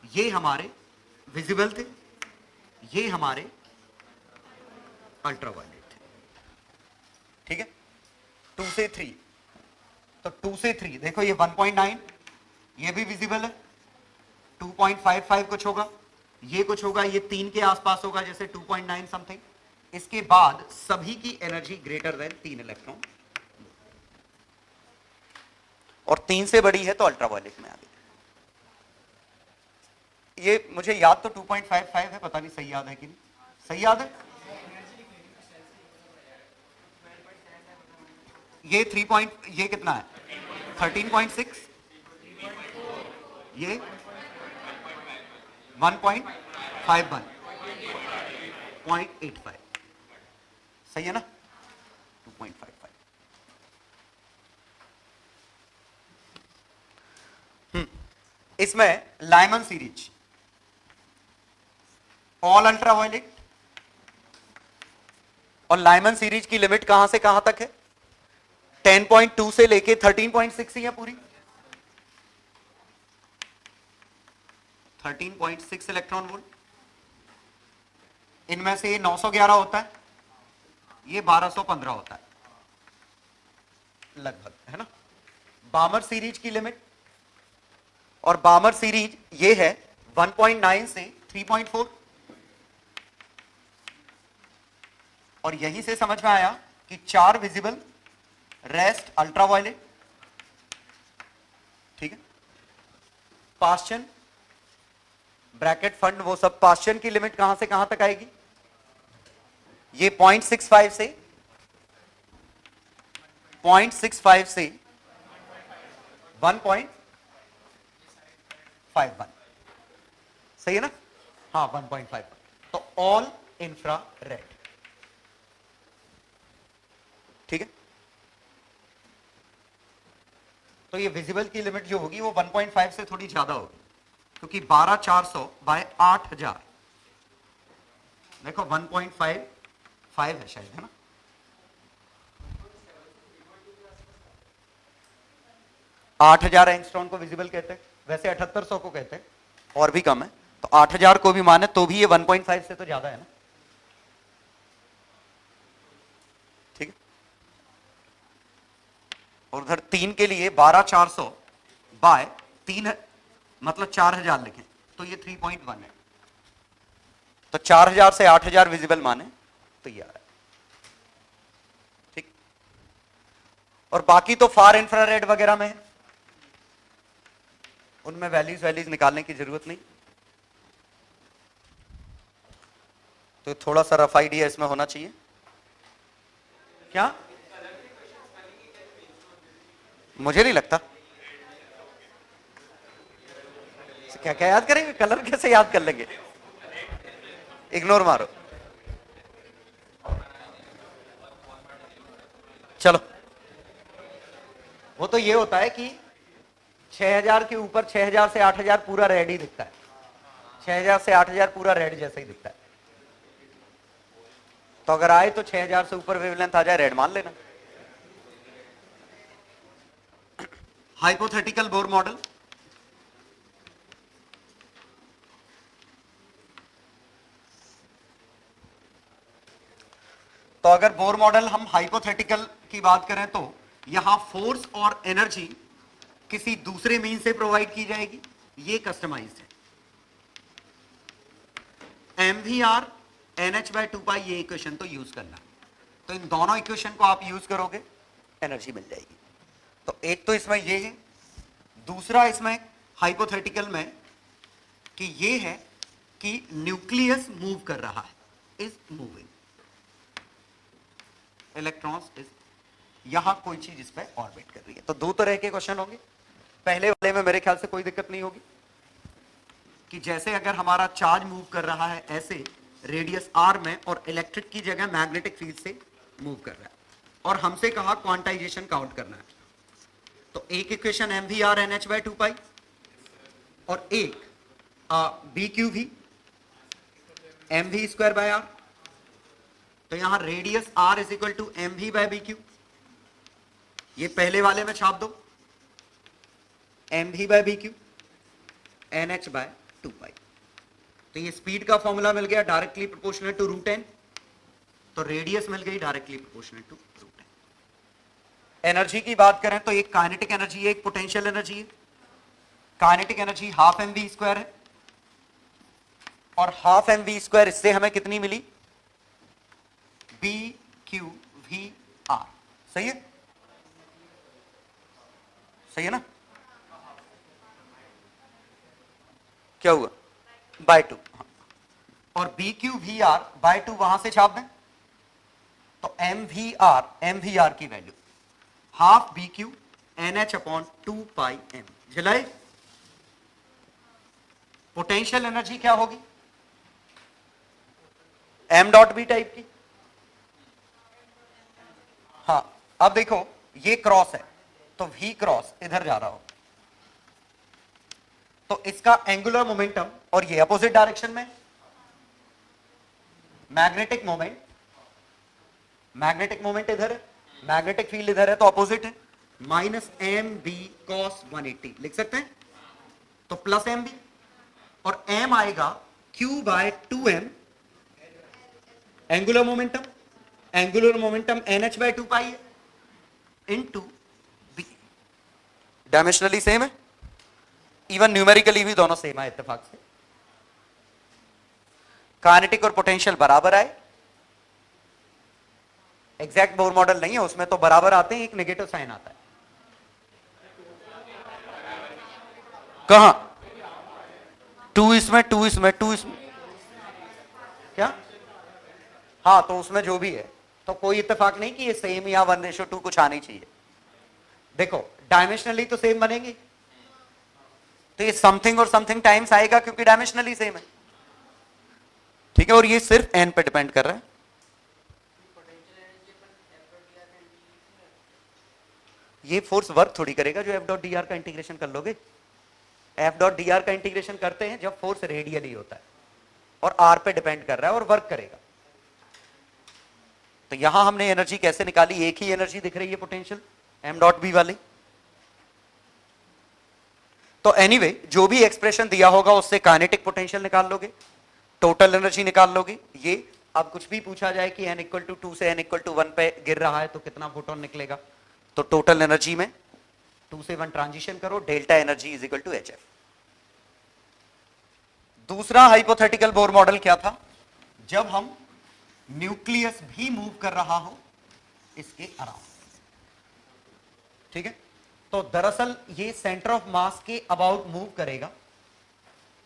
Speaker 1: ये हमारे विजिबल थे, ये हमारे अल्ट्रावायलेट थे। ठीक है, 2 से 3, तो 2 से 3 देखो, ये 1.9, ये भी विजिबल है, 2.55 कुछ होगा, ये कुछ होगा, ये 3 के आसपास होगा, जैसे 2.9 समथिंग। इसके बाद सभी की एनर्जी ग्रेटर देन 3 इलेक्ट्रॉन, और 3 से बड़ी है तो अल्ट्रावायलेट में आ गई। ये मुझे याद तो 2.55 है, पता नहीं सही याद है कि नहीं, सही याद है, ये 3 ये कितना है 13.6, ये 1.51, 0.85, सही है ना, 2.55। इसमें लाइमन सीरीज, ऑल अल्ट्रावायलेट, और लाइमन सीरीज की लिमिट कहां से कहां तक है, 10.2 से लेके 13.6 ही है पूरी, 13.6 इलेक्ट्रॉन वोल्ट। इनमें से ये 911 होता है, ये 1215 होता है लगभग, है ना। बामर सीरीज की लिमिट, और बामर सीरीज ये है 1.9 से 3.4, और यहीं से समझ में आया कि 4 विजिबल, रेस्ट अल्ट्रावायलेट, ठीक है। पास्चन, ब्रैकेट, फंड, वो सब। पास्चन की लिमिट कहां से कहां तक आएगी? ये 0.65 से 1.51, सही है ना? हाँ, 1.5। तो ऑल इंफ्रा रेड, ठीक है। तो ये विजिबल की लिमिट जो होगी वो 1.5 से थोड़ी ज्यादा होगी, क्योंकि 12400 बाय 8000, देखो 1.55 है शायद, है ना। आठ 8000 एंगस्ट्रॉन को विजिबल कहते हैं, वैसे 7800 को कहते हैं, और भी कम है। तो 8000 को भी माने तो भी ये 1.5 से तो ज्यादा है ना, ठीक है। और उधर 3 के लिए 12400 बाय 3, मतलब 4000 लिखें तो ये 3.1 है। तो 4000 से 8000 विजिबल माने तो ये आ रहा है, ठीक। और बाकी तो फार इंफ्रारेड वगैरह में है, उनमें वैल्यूज निकालने की जरूरत नहीं। तो थोड़ा सा रफ आइडिया इसमें होना चाहिए। क्या? मुझे नहीं लगता। क्या क्या याद करेंगे? कलर कैसे याद कर लेंगे? इग्नोर मारो, चलो। वो तो ये होता है कि 6000 के ऊपर, 6000 से 8000 पूरा रेड ही दिखता है, 6000 से 8000 पूरा रेड जैसा ही दिखता है। तो अगर आए तो 6000 से ऊपर वेवलेंथ आ जाए, रेड मान लेना। हाइपोथेटिकल बोर मॉडल, तो अगर बोर मॉडल हम हाइपोथेटिकल की बात करें तो यहां फोर्स और एनर्जी किसी दूसरे मीन से प्रोवाइड की जाएगी, ये कस्टमाइज्ड है। MVR NH/2π, ये इक्वेशन तो यूज करना है। तो इन दोनों इक्वेशन को आप यूज करोगे, एनर्जी मिल जाएगी। तो एक तो इसमें ये है, दूसरा इसमें हाइपोथेटिकल में कि ये है कि न्यूक्लियस मूव कर रहा है, इज मूविंग, इलेक्ट्रॉन्स इज, यहां कोई चीज इस पर ऑर्बिट कर रही है। तो दो तरह के क्वेश्चन होंगे। पहले वाले में मेरे ख्याल से कोई दिक्कत नहीं होगी, कि जैसे अगर हमारा चार्ज मूव कर रहा है ऐसे रेडियस r में, और इलेक्ट्रिक की जगह मैग्नेटिक फील्ड से मूव कर रहा है, और हमसे कहा क्वांटाइजेशन काउंट करना है। तो एक इक्वेशन MVR NH/2π, और एक BQV mv²/r। तो यहां radius r is equal to mv/bq, ये पहले वाले में छाप दो, mv/bq NH/2π। तो ये स्पीड का फॉर्मूला मिल गया, डायरेक्टली प्रोपोर्शनल टू √n। तो रेडियस मिल गई directly proportional to √n। Energy की बात करें तो एक काइनेटिक एनर्जी है, एक पोटेंशियल एनर्जी है। काइनेटिक एनर्जी ½ mv² है, और ½ mv², इससे हमें कितनी मिली? BQVR, सही है, सही है ना? क्या हुआ? /2, और BQVR/2 वहां से छाप दें तो MVR की वैल्यू ½ BQ NH/2πm, झिलाए। पोटेंशियल एनर्जी क्या होगी? m.b टाइप की। हाँ, अब देखो ये क्रॉस है, तो V क्रॉस इधर जा रहा हो, तो इसका एंगुलर मोमेंटम, और ये अपोजिट डायरेक्शन में, मैग्नेटिक मोमेंट इधर है, मैग्नेटिक फील्ड इधर है, तो अपोजिट है, -mb cos 180 लिख सकते हैं। तो +mb, और m आएगा q by 2m angular momentum, angular momentum nh by 2 pi है इनटू b। डायमेंशनली सेम है, इवन न्यूमेरिकली भी दोनों सेम है इत्तेफाक से। काइनेटिक और पोटेंशियल बराबर आए, एग्जैक्ट बोर मॉडल नहीं है उसमें तो बराबर आते हैं, एक नेगेटिव साइन आता है। कहां? 2 इसमें 2 इसमें 2 इसमें क्या? हाँ तो उसमें जो भी है तो कोई इत्तेफाक नहीं कि ये सेम या 1:2 कुछ आनी चाहिए। देखो डायमेंशनली तो सेम बनेंगे, तो ये समथिंग और समथिंग टाइम्स आएगा क्योंकि डायमेंशनली सेम है, ठीक है। और ये सिर्फ एन पे डिपेंड कर रहा है। ये फोर्स वर्क थोड़ी करेगा जो एफ डॉट डी आर का इंटीग्रेशन कर लोगे। एफ डॉट डी आर का इंटीग्रेशन करते हैं जब फोर्स रेडियली होता है और आर पे डिपेंड कर रहा है और वर्क करेगा। तो यहां हमने एनर्जी कैसे निकाली, एक ही एनर्जी दिख रही है पोटेंशियल एम डॉट बी वाली। तो एनीवे जो भी एक्सप्रेशन दिया होगा उससे काइनेटिक पोटेंशियल निकाल लोगे, टोटल एनर्जी निकाल लोगे। ये अब कुछ भी पूछा जाए कि n इक्वल टू 2 से n इक्वल टू 1 पे गिर रहा है तो कितना फोटोन निकलेगा, तो टोटल एनर्जी में 2 से 1 ट्रांजिशन करो, delta energy is equal to hf। दूसरा हाइपोथेटिकल बोर मॉडल क्या था, जब हम न्यूक्लियस भी मूव कर रहा हो इसके अराउंड, ठीक है। तो दरअसल ये सेंटर ऑफ मास के अबाउट मूव करेगा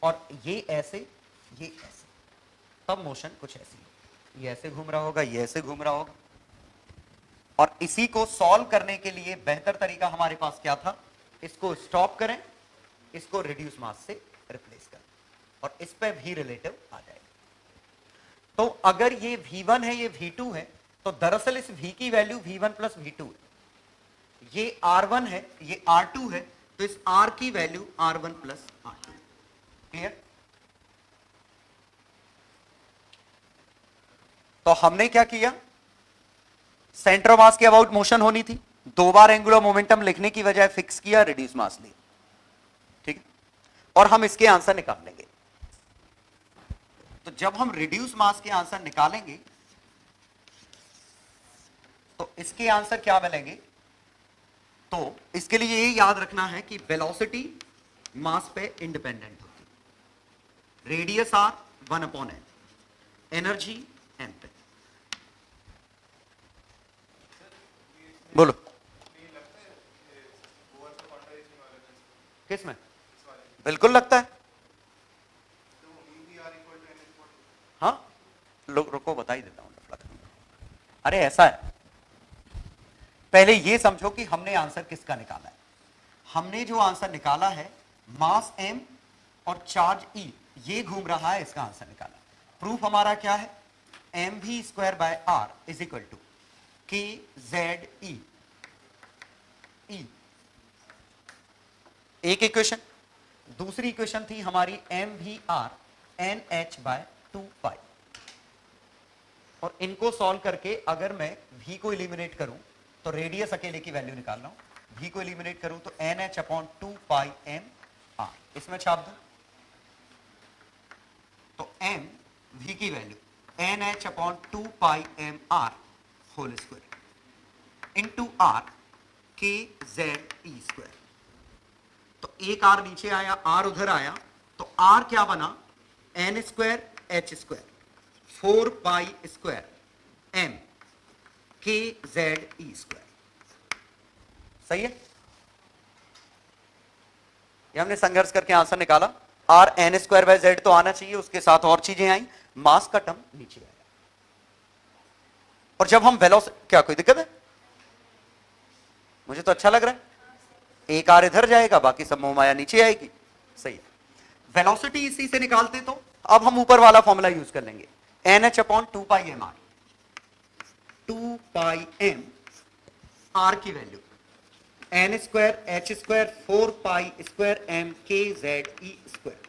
Speaker 1: और ये ऐसे, ये ऐसे, तब मोशन कुछ ऐसी है, ये ऐसे घूम रहा होगा, ये ऐसे घूम रहा होगा। और इसी को सॉल्व करने के लिए बेहतर तरीका हमारे पास क्या था, इसको स्टॉप करें, इसको रिड्यूस मास से रिप्लेस करें और इस पे भी रिलेटिव आ जाएगा। तो अगर ये V1 है, ये V2 है, तो दरअसल इस V की वैल्यू V1 प्लस V2 है। ये R1 है, ये R2 है, तो इस R की value R1 plus R2। Clear? तो हमने क्या किया, सेंटर ऑफ मास के अबाउट मोशन होनी थी, 2 बार एंगुलर मोमेंटम लिखने की बजाय फिक्स किया, रिड्यूस मास ली, ठीक है। और हम इसके आंसर निकाल लेंगे। तो जब हम रिड्यूस मास के आंसर निकालेंगे तो इसके आंसर क्या मिलेंगे, तो इसके लिए ये याद रखना है कि वेलोसिटी मास पे इंडिपेंडेंट होती है, radius r 1/n, energy m पे। बोलो किस में? बिल्कुल लगता है। हाँ रुको बता ही देता हूं। अरे ऐसा है, पहले ये समझो कि हमने आंसर किसका निकाला है। हमने जो आंसर निकाला है मास m और चार्ज e ये घूम रहा है, इसका आंसर निकाला। प्रूफ हमारा क्या है, mv square by r is equal to k z e। एक इक्वेशन। दूसरी इक्वेशन थी हमारी mvr nh बाय 2 पाई। और इनको सॉल्व करके अगर मैं v को एलिमिनेट करूं तो रेडियस अकेले की वैल्यू निकाल रहा हूं, v को एलिमिनेट करूं तो nh upon 2 pi m r, इसमें छाप दो तो m v की value nh upon 2 pi m r whole square into r k z e square. तो एक r नीचे आया, r उधर आया, तो r क्या बना, n square h square 4 pi square m k z e square. सही है, ये हमने संघर्ष करके आंसर निकाला। r n square by z तो आना चाहिए, उसके साथ और चीजें आई, मास का टर्म नीचे आया। और जब हम वेलोसिटी, क्या कोई दिक्कत है? मुझे तो अच्छा लग रहा है, एक r इधर जाएगा, बाकी सब मोहमाया नीचे आएगी। सही है, वेलोसिटी इसी से निकालते। तो अब हम ऊपर वाला फॉर्मूला यूज कर लेंगे, nh upon 2 pi m r, 2 pi m r की value n square h square 4 pi square m k z e square.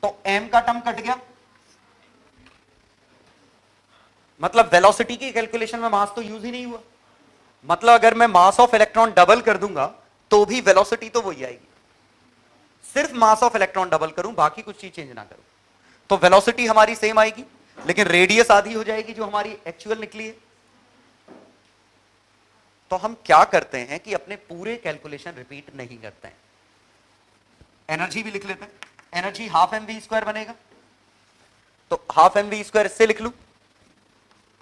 Speaker 1: तो m का टर्म कट गया, मतलब वेलोसिटी की कैलकुलेशन में मास तो यूज ही नहीं हुआ। मतलब अगर मैं मास ऑफ इलेक्ट्रॉन डबल कर दूंगा तो भी वेलोसिटी तो वही आएगी। सिर्फ मास ऑफ इलेक्ट्रॉन डबल करूं, बाकी कुछ चीज चेंज ना करूं, तो वेलोसिटी हमारी सेम आएगी, लेकिन रेडियस आधी हो जाएगी जो हमारी एक्चुअल निकली है। तो हम क्या करते हैं कि अपने पूरे कैलकुलेशन रिपीट नहीं करते हैं। एनर्जी भी लिख लेते हैं, energy half M V square बनेगा, तो हाफ एम वी स्क्वायर इससे लिख लूं,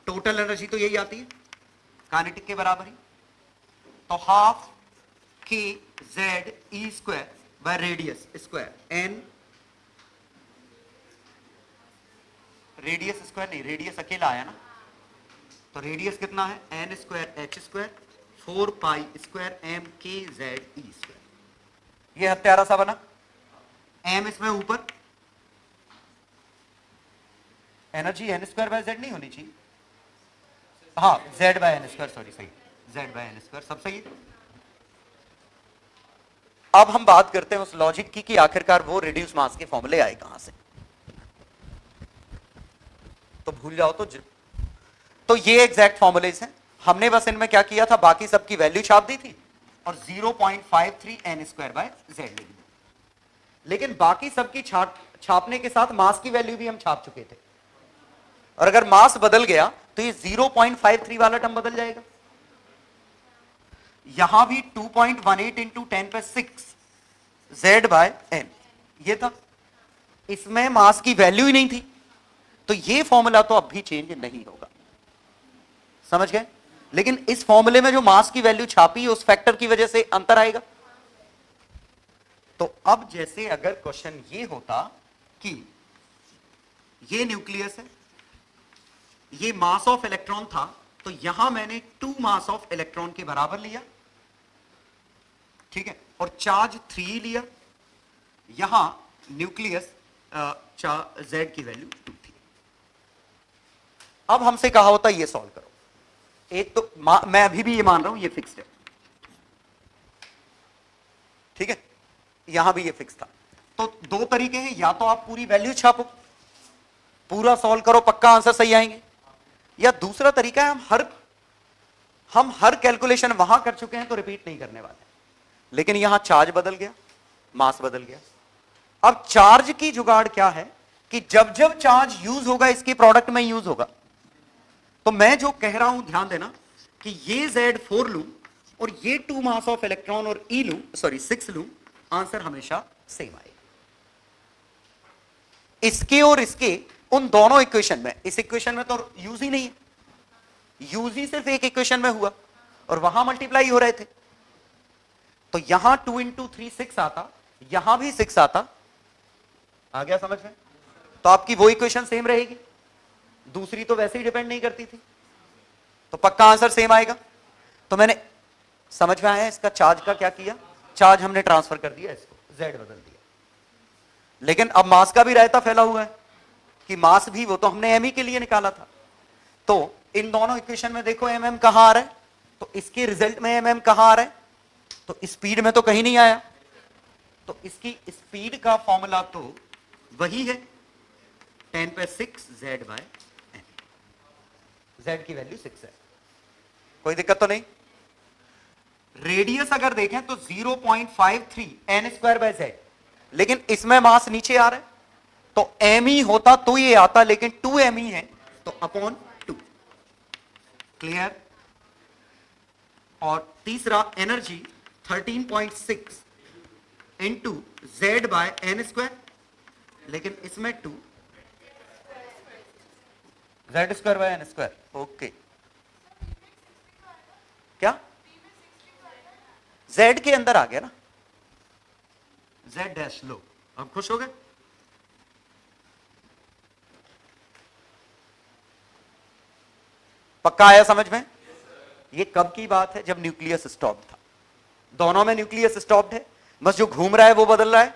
Speaker 1: टोटल एनर्जी तो यही आती है काइनेटिक के बराबर ही, तो half K Z E square by radius square N, radius square नहीं, रेडियस अकेला आया ना, तो रेडियस कितना है N square H square 4 pi square M K Z E square. ये हत्यारा सा बना, एम इसमें ऊपर, energy N square by Z नहीं होनी चाहिए, हाँ Z by N square, sorry सही, जेड बाय एन स्क्वायर सब सही है। अब हम बात करते हैं उस लॉजिक की कि आखिरकार वो रिड्यूस मास के फॉर्मूले आए कहां से, तो भूल जाओ तो ये एग्जैक्ट फॉर्मूलेज हैं, हमने बस इनमें क्या किया था, बाकी सबकी वैल्यू छाप दी थी और 0.53 एन स्क्वायर बाय जेड लिख दी, लेकिन बाकी सबकी छापने के साथ मास की वैल्यू भी हम छाप चुके थे, और अगर मास बदल गया तो ये 0.53 वाला टर्म बदल जाएगा, यहां भी 2.18 इंटू 10⁻6 जेड बाय एन ये था, इसमें मास की वैल्यू ही नहीं थी, तो ये फॉर्मूला तो अब भी चेंज नहीं होगा, समझ गए। लेकिन इस फॉर्मूले में जो मास की वैल्यू छापी उस फैक्टर की वजह से अंतर आएगा। तो अब जैसे अगर क्वेश्चन ये होता कि ये न्यूक्लियस है, ये मास ऑफ इलेक्ट्रॉन था, तो यहां मैंने 2 मास ऑफ इलेक्ट्रॉन के बराबर लिया, ठीक है, और चार्ज 3 लिया, यहां न्यूक्लियस जेड की वैल्यू 2 थी। अब हमसे कहा होता ये सॉल्व करो, एक तो मैं अभी भी ये मान रहा हूं ये फिक्स्ड है, ठीक है, यहां भी ये फिक्स था, तो दो तरीके हैं, या तो आप पूरी वैल्यू छापो, पूरा सॉल्व करो, पक्का आंसर सही आएंगे, या दूसरा तरीका है हम हर कैलकुलेशन वहां कर चुके हैं तो रिपीट नहीं करने वाले, लेकिन यहां चार्ज बदल गया, मास बदल गया। अब चार्ज की जुगाड़ क्या है कि जब जब चार्ज यूज होगा इसके प्रोडक्ट में यूज होगा, तो मैं जो कह रहा हूं ध्यान देना कि ये Z4 लूं और ये 2 मास ऑफ इलेक्ट्रॉन और E लूं, सॉरी 6 लूं, आंसर हमेशा सेम आएगा। इसके और इसके उन दोनों इक्वेशन में, इस इक्वेशन में तो यूज ही नहीं है, यूज ही सिर्फ एक इक्वेशन में हुआ और वहां मल्टीप्लाई हो रहे थे, तो यहां 2 इंटू 3 6 आता, यहां भी 6 आता, आ गया समझ में, तो आपकी वो इक्वेशन सेम रहेगी, दूसरी तो वैसे ही डिपेंड नहीं करती थी, तो पक्का आंसर सेम आएगा। तो मैंने समझ में आया इसका चार्ज का क्या किया, चार्ज हमने ट्रांसफर कर दिया, इसको Z बदल दिया, लेकिन अब मास का भी रायता फैला हुआ है कि मास भी वो तो हमने एम के लिए निकाला था, तो इन दोनों इक्वेशन में देखो mm कहां आ रहा है, तो इसके रिजल्ट में mm कहां आ रहा है, तो स्पीड में तो कहीं नहीं आया, तो इसकी स्पीड का फॉर्मूला तो वही है 10⁻6 Z बाय एन, Z की वैल्यू 6 है, कोई दिक्कत तो नहीं। रेडियस अगर देखें तो 0.53 एन स्क्वायर बाय जेड, लेकिन इसमें मास नीचे आ रहा है, तो एम ही होता तो ये आता, लेकिन 2 एम ही है, तो अपॉन 2, क्लियर। और तीसरा energy 13.6 into Z by N square, लेकिन इसमें 2 Z square by N square, okay, क्या Z के अंदर आ गया ना, Z डैश लो, अब खुश हो गए। पक्का आया समझ में। ये कब की बात है, जब न्यूक्लियस स्टॉप था, दोनों में न्यूक्लियस स्टॉप्ड है, बस जो घूम रहा है वो बदल रहा है,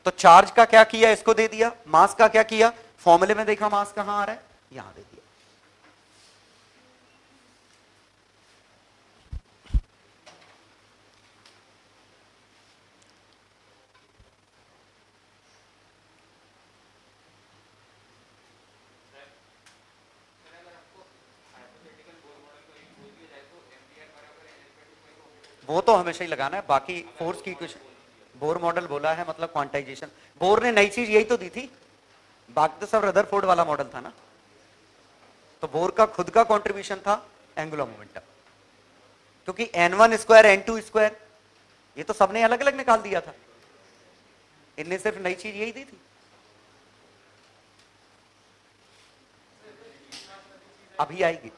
Speaker 1: तो चार्ज का क्या किया, इसको दे दिया, मास का क्या किया, फॉर्मूले में देखा मास कहां आ रहा है, यहां दे दिया। वो तो हमेशा ही लगाना है, बाकी फोर्स की इक्वेशन बोर मॉडल बोला है मतलब क्वांटाइजेशन। बोर ने नई चीज यही तो दी थी, बाकी तो सब रदरफोर्ड वाला मॉडल था ना। तो बोर का खुद का कंट्रीब्यूशन था एंगुलर मोमेंटम, क्योंकि n1 स्क्वायर n2 स्क्वायर ये तो सबने अलग अलग निकाल दिया था, इनने सिर्फ नई चीज यही दी थी। अभी आएगी।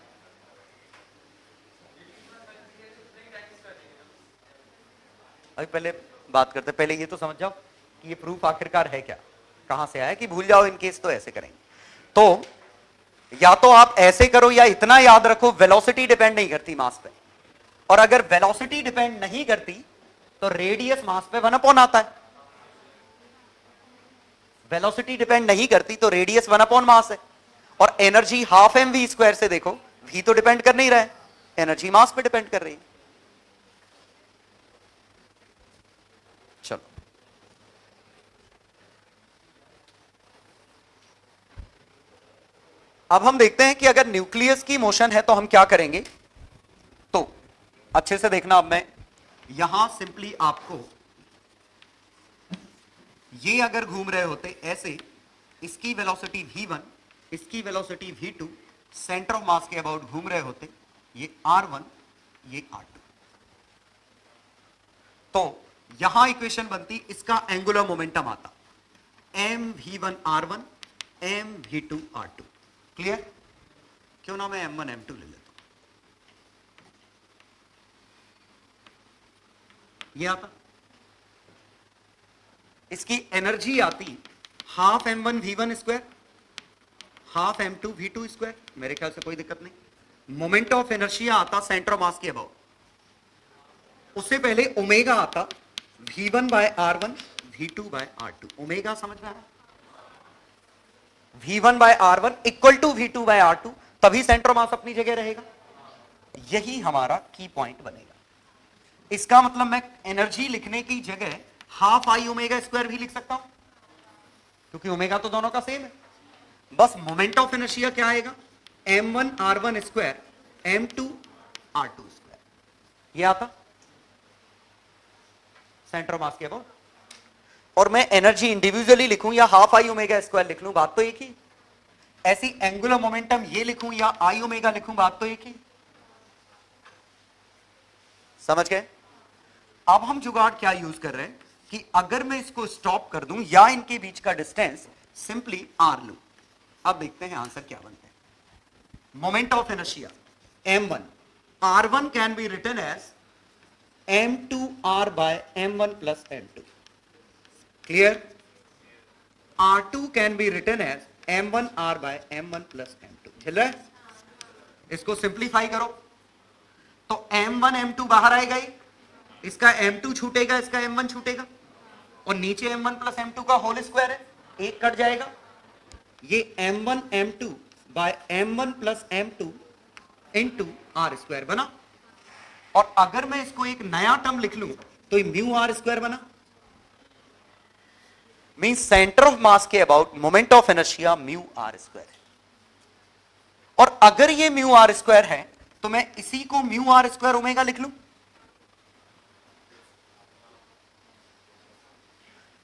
Speaker 1: अभी पहले बात करते, पहले ये तो समझ जाओ कि ये प्रूफ आखिरकार है क्या, कहां से आया, कि भूल जाओ इन केस तो ऐसे करेंगे। तो या तो आप ऐसे करो या इतना याद रखो, वेलोसिटी डिपेंड नहीं करती मास पे, और अगर वेलोसिटी डिपेंड नहीं करती तो रेडियस मास पे 1 आता है। वेलोसिटी डिपेंड नहीं करती तो रेडियस 1 मास है, और energy half M V square से देखो, वी तो डिपेंड कर नहीं रहा है, एनर्जी मास पे डिपेंड कर रही है। चलो अब हम देखते हैं कि अगर न्यूक्लियस की मोशन है तो हम क्या करेंगे। तो अच्छे से देखना, अब मैं यहां सिंपली आपको ये अगर घूम रहे होते ऐसे, इसकी वेलोसिटी v1, इसकी velocity v2, centre of mass के अबाउट घूम रहे होते, ये r1, ये r2, तो यहां इक्वेशन बनती, इसका एंगुलर मोमेंटम आता mv1 r1 mv2 r2। Clear? क्यों ना मैं m1 m2 ले लेता हूं, ये आता, इसकी एनर्जी आती half m1 v1 square, half m2 v2 square, मेरे ख्याल से कोई दिक्कत नहीं। मोमेंट ऑफ इनर्शिया आता सेंटर ऑफ मास के अबाउट, उससे पहले ओमेगा आता v1 bye r1 v2 bye r2। Omega समझ में आया? v1 bye r1 equal to v2 bye r2, तभी सेंटर ऑफ मास अपनी जगह रहेगा। यही हमारा की पॉइंट बनेगा। इसका मतलब मैं एनर्जी लिखने की जगह हाफ आई ओमेगा स्क्वायर भी लिख सकता हूं, क्योंकि ओमेगा तो दोनों का सेम है। बस मोमेंट ऑफ इनर्शिया क्या आएगा, m1 r1 square m2 r2 square, ये आता सेंटर ऑफ मास के अबाउट। और मैं एनर्जी इंडिविजुअली लिखूं या हाफ आई ओमेगा स्क्वायर लिख लूं, बात तो एक ही। ऐसी एंगुलर मोमेंटम ये लिखूं या आई ओमेगा लिखूं, बात तो एक ही। समझ गए? अब हम जुगाड़ क्या यूज कर रहे हैं कि अगर मैं इसको स्टॉप कर दूं या इनके बीच का डिस्टेंस सिंपली r लूं। अब देखते हैं आंसर क्या बनता है। Moment of inertia m1, r1 can be written as m2r by m1 plus m2। Clear? r2 can be written as m1r by m1 plus m2। चल रहा है? इसको सिंप्लीफाई करो तो m1 m2 बाहर आएगा ही, इसका m2 छूटेगा, इसका m1 छूटेगा, और नीचे m1 प्लस m2 का होल स्क्वायर है, एक कट जाएगा। ये m1 m2 by m1 plus m2 into R square बना। और अगर मैं इसको एक नया टर्म लिख लूं तो ये म्यू आर स्क्वायर बना। मींस सेंटर ऑफ मास के about moment of inertia mu R square है। और अगर ये म्यू आर स्क्वायर है तो मैं इसी को म्यू आर स्क्वायर ओमेगा लिख लूं,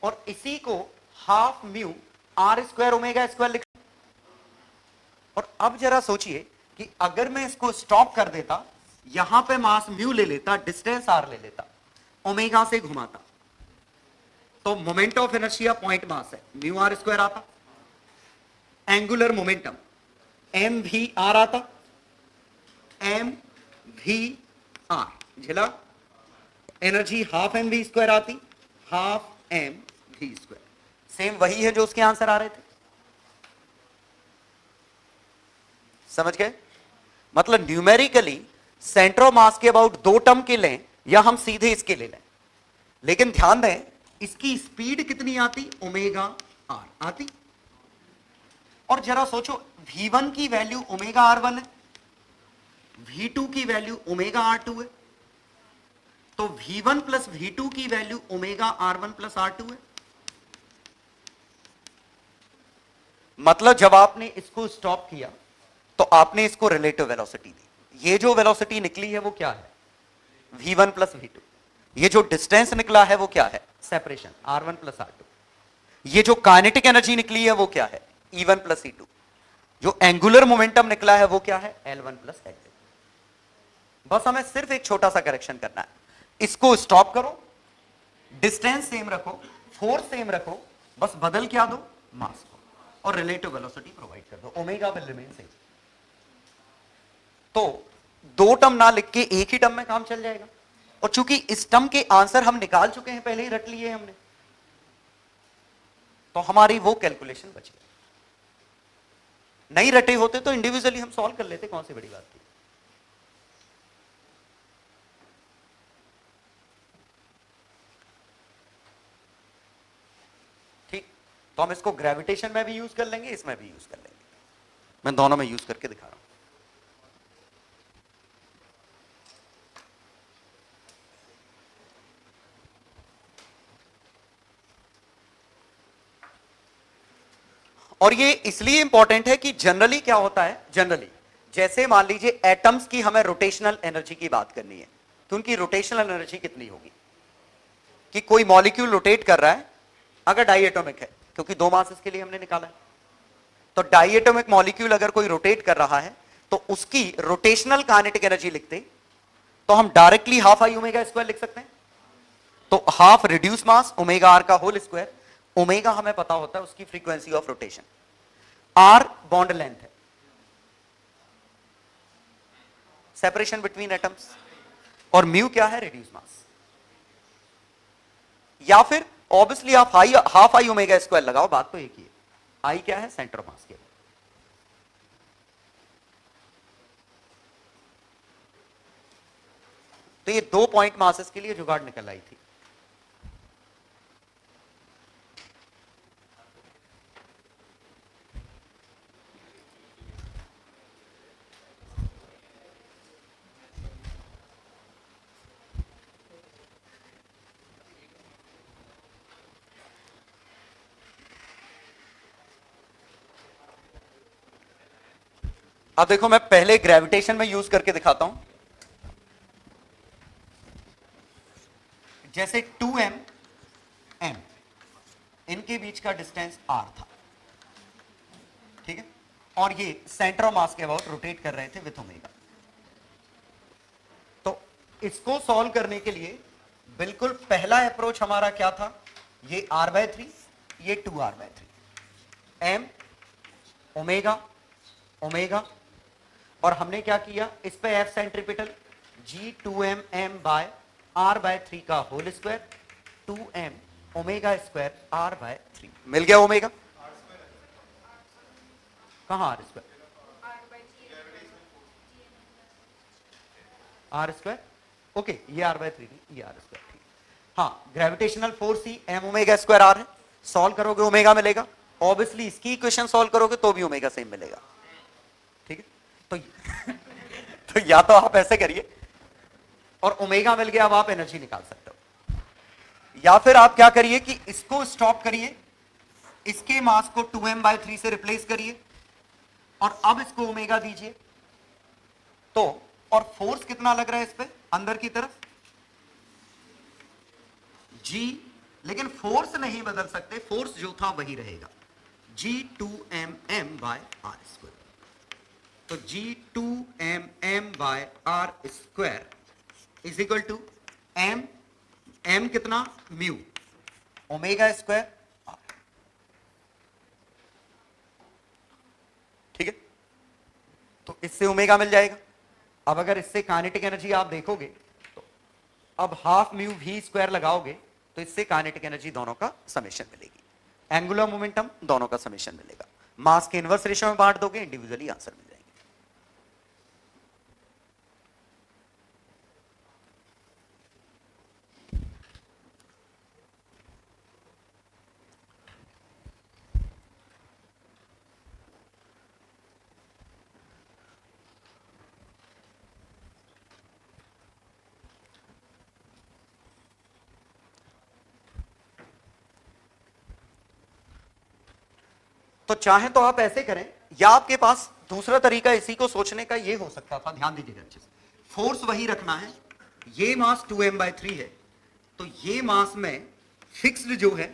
Speaker 1: और इसी को half mu R square omega square लिख लूं। और अब जरा सोचिए कि अगर मैं इसको स्टॉप कर देता, यहां पे मास म्यू ले लेता, डिस्टेंस आर ले लेता, ओमेगा से घुमाता, तो moment of inertia point mass है, म्यू आर स्क्वायर आता। Angular momentum M V R आता, एम वी आर झिला। Energy half M V square आती, half M V square. Same वही है जो उसके आंसर आ रहे थे। समझ गए? मतलब न्यूमेरिकली सेंटर ऑफ मास के अबाउट दो टर्म के लें या हम सीधे इसके ले लें, लेकिन ध्यान दें इसकी स्पीड कितनी आती, ओमेगा आर आती। और जरा सोचो v1 की वैल्यू ओमेगा r1 है, v2 की वैल्यू ओमेगा r2 है, तो v1 प्लस v2 की value omega r1 plus r2 है। मतलब जब आपने इसको स्टॉप किया तो आपने इसको रिलेटिव वेलोसिटी दी। ये जो वेलोसिटी निकली है वो क्या है, v1 प्लस v2। ये जो डिस्टेंस निकला है वो क्या है, सेपरेशन, R1 प्लस R2। ये जो काइनेटिक एनर्जी निकली है वो क्या है, E1 प्लस E2। जो एंगुलर मोमेंटम निकला है वो क्या है, L1 प्लस L2। बस हमें सिर्फ एक छोटा सा करेक्शन करना है, इसको स्टॉप करो, डिस्टेंस सेम रखो, फोर्स सेम रखो, बस बदल क्या दो, मास को, और रिलेटिव वेलोसिटी प्रोवाइड कर दो, ओमेगा विल रिमेन सेम। तो दो टर्म ना लिख के एक ही टर्म में काम चल जाएगा। और चूंकि इस टर्म के आंसर हम निकाल चुके हैं, पहले ही रट लिए हमने, तो हमारी वो कैलकुलेशन बच गई। नहीं रटे होते तो इंडिविजुअली हम सॉल्व कर लेते, कौन सी बड़ी बात थी। ठीक, तो हम इसको ग्रेविटेशन में भी यूज कर लेंगे, इसमें भी यूज कर लेंगे। मैं दोनों में यूज करके दिखा रहा हूं। और ये इसलिए इंपॉर्टेंट है कि जनरली क्या होता है, जनरली जैसे मान लीजिए एटम्स की हमें रोटेशनल एनर्जी की बात करनी है, तो उनकी रोटेशनल एनर्जी कितनी होगी, कि कोई मॉलिक्यूल रोटेट कर रहा है, अगर डाइएटॉमिक है, क्योंकि दो मास इसके लिए हमने निकाला है, तो डाइएटॉमिक मॉलिक्यूल अगर कोई रोटेट कर रहा है तो उसकी रोटेशनल काइनेटिक एनर्जी लिखते तो हम directly half I omega square लिख सकते हैं। तो half reduce mass omega R का होल स्क्वायर, ओमेगा हमें पता होता है उसकी frequency of rotation, R bond length है, सेपरेशन बिटवीन एटम्स, और म्यू क्या है, रिड्यूस मास। या फिर ऑब्वियसली आप हाफ आई ओमेगा स्क्वायर लगाओ, बात तो एक ही है, आई क्या है, सेंटर ऑफ मास के। तो ये 2 पॉइंट मासेस के लिए जुगाड़ निकल आई थी। अब देखो मैं पहले ग्रेविटेशन में यूज करके दिखाता हूं। जैसे 2m m इनके बीच का डिस्टेंस r था, ठीक है, और ये सेंटर ऑफ मास के अबाउट रोटेट कर रहे थे विथ ओमेगा। तो इसको सॉल्व करने के लिए बिल्कुल पहला अप्रोच हमारा क्या था, ये r/3, ये 2r/3, m ओमेगा ओमेगा, और हमने क्या किया, इस पे f centripetal, g2m m by r/3 का whole square, 2m omega square r/3, मिल गया ओमेगा। कहां r square, r square, okay, ये r/3 नहीं, ये r स्क्वायर, ठीक। हाँ, ग्रेविटेशनल फोर्स ही m ओमेगा स्क्वायर r है, सॉल्व करोगे ओमेगा मिलेगा, ऑब्वियसली इसकी इक्वेशन सॉल्व करोगे तो भी ओमेगा सेम मिलेगा, ठीक है। तो या तो आप ऐसे करिए और ओमेगा मिल गया, अब आप एनर्जी निकाल सकते हो, या फिर आप क्या करिए कि इसको स्टॉप करिए, इसके मास को 2m/3 से रिप्लेस करिए और अब इसको ओमेगा दीजिए, तो और फोर्स कितना लग रहा है इस पे अंदर की तरफ, g, लेकिन फोर्स नहीं बदल सकते, फोर्स जो था वही रहेगा, g2mm/r स्क्वायर। तो g2mm/r square is equal to m कितना, म्यू ओमेगा स्क्वायर, ठीक है। तो इससे ओमेगा मिल जाएगा। अब अगर इससे काइनेटिक एनर्जी आप देखोगे तो अब हाफ म्यू वी स्क्वायर लगाओगे तो इससे काइनेटिक एनर्जी दोनों का समेशन मिलेगी, एंगुलर मोमेंटम दोनों का समेशन मिलेगा, मास के इनवर्स रेशियो में बांट दोगे, इंडिविजुअली आंसर मिल जाएगा। तो चाहे तो आप ऐसे करें, या आपके पास दूसरा तरीका इसी को सोचने का ये हो सकता था, ध्यान दीजिएगा अच्छे से, फोर्स वही रखना है, ये मास 2m/3 है, तो ये मास में फिक्स्ड जो है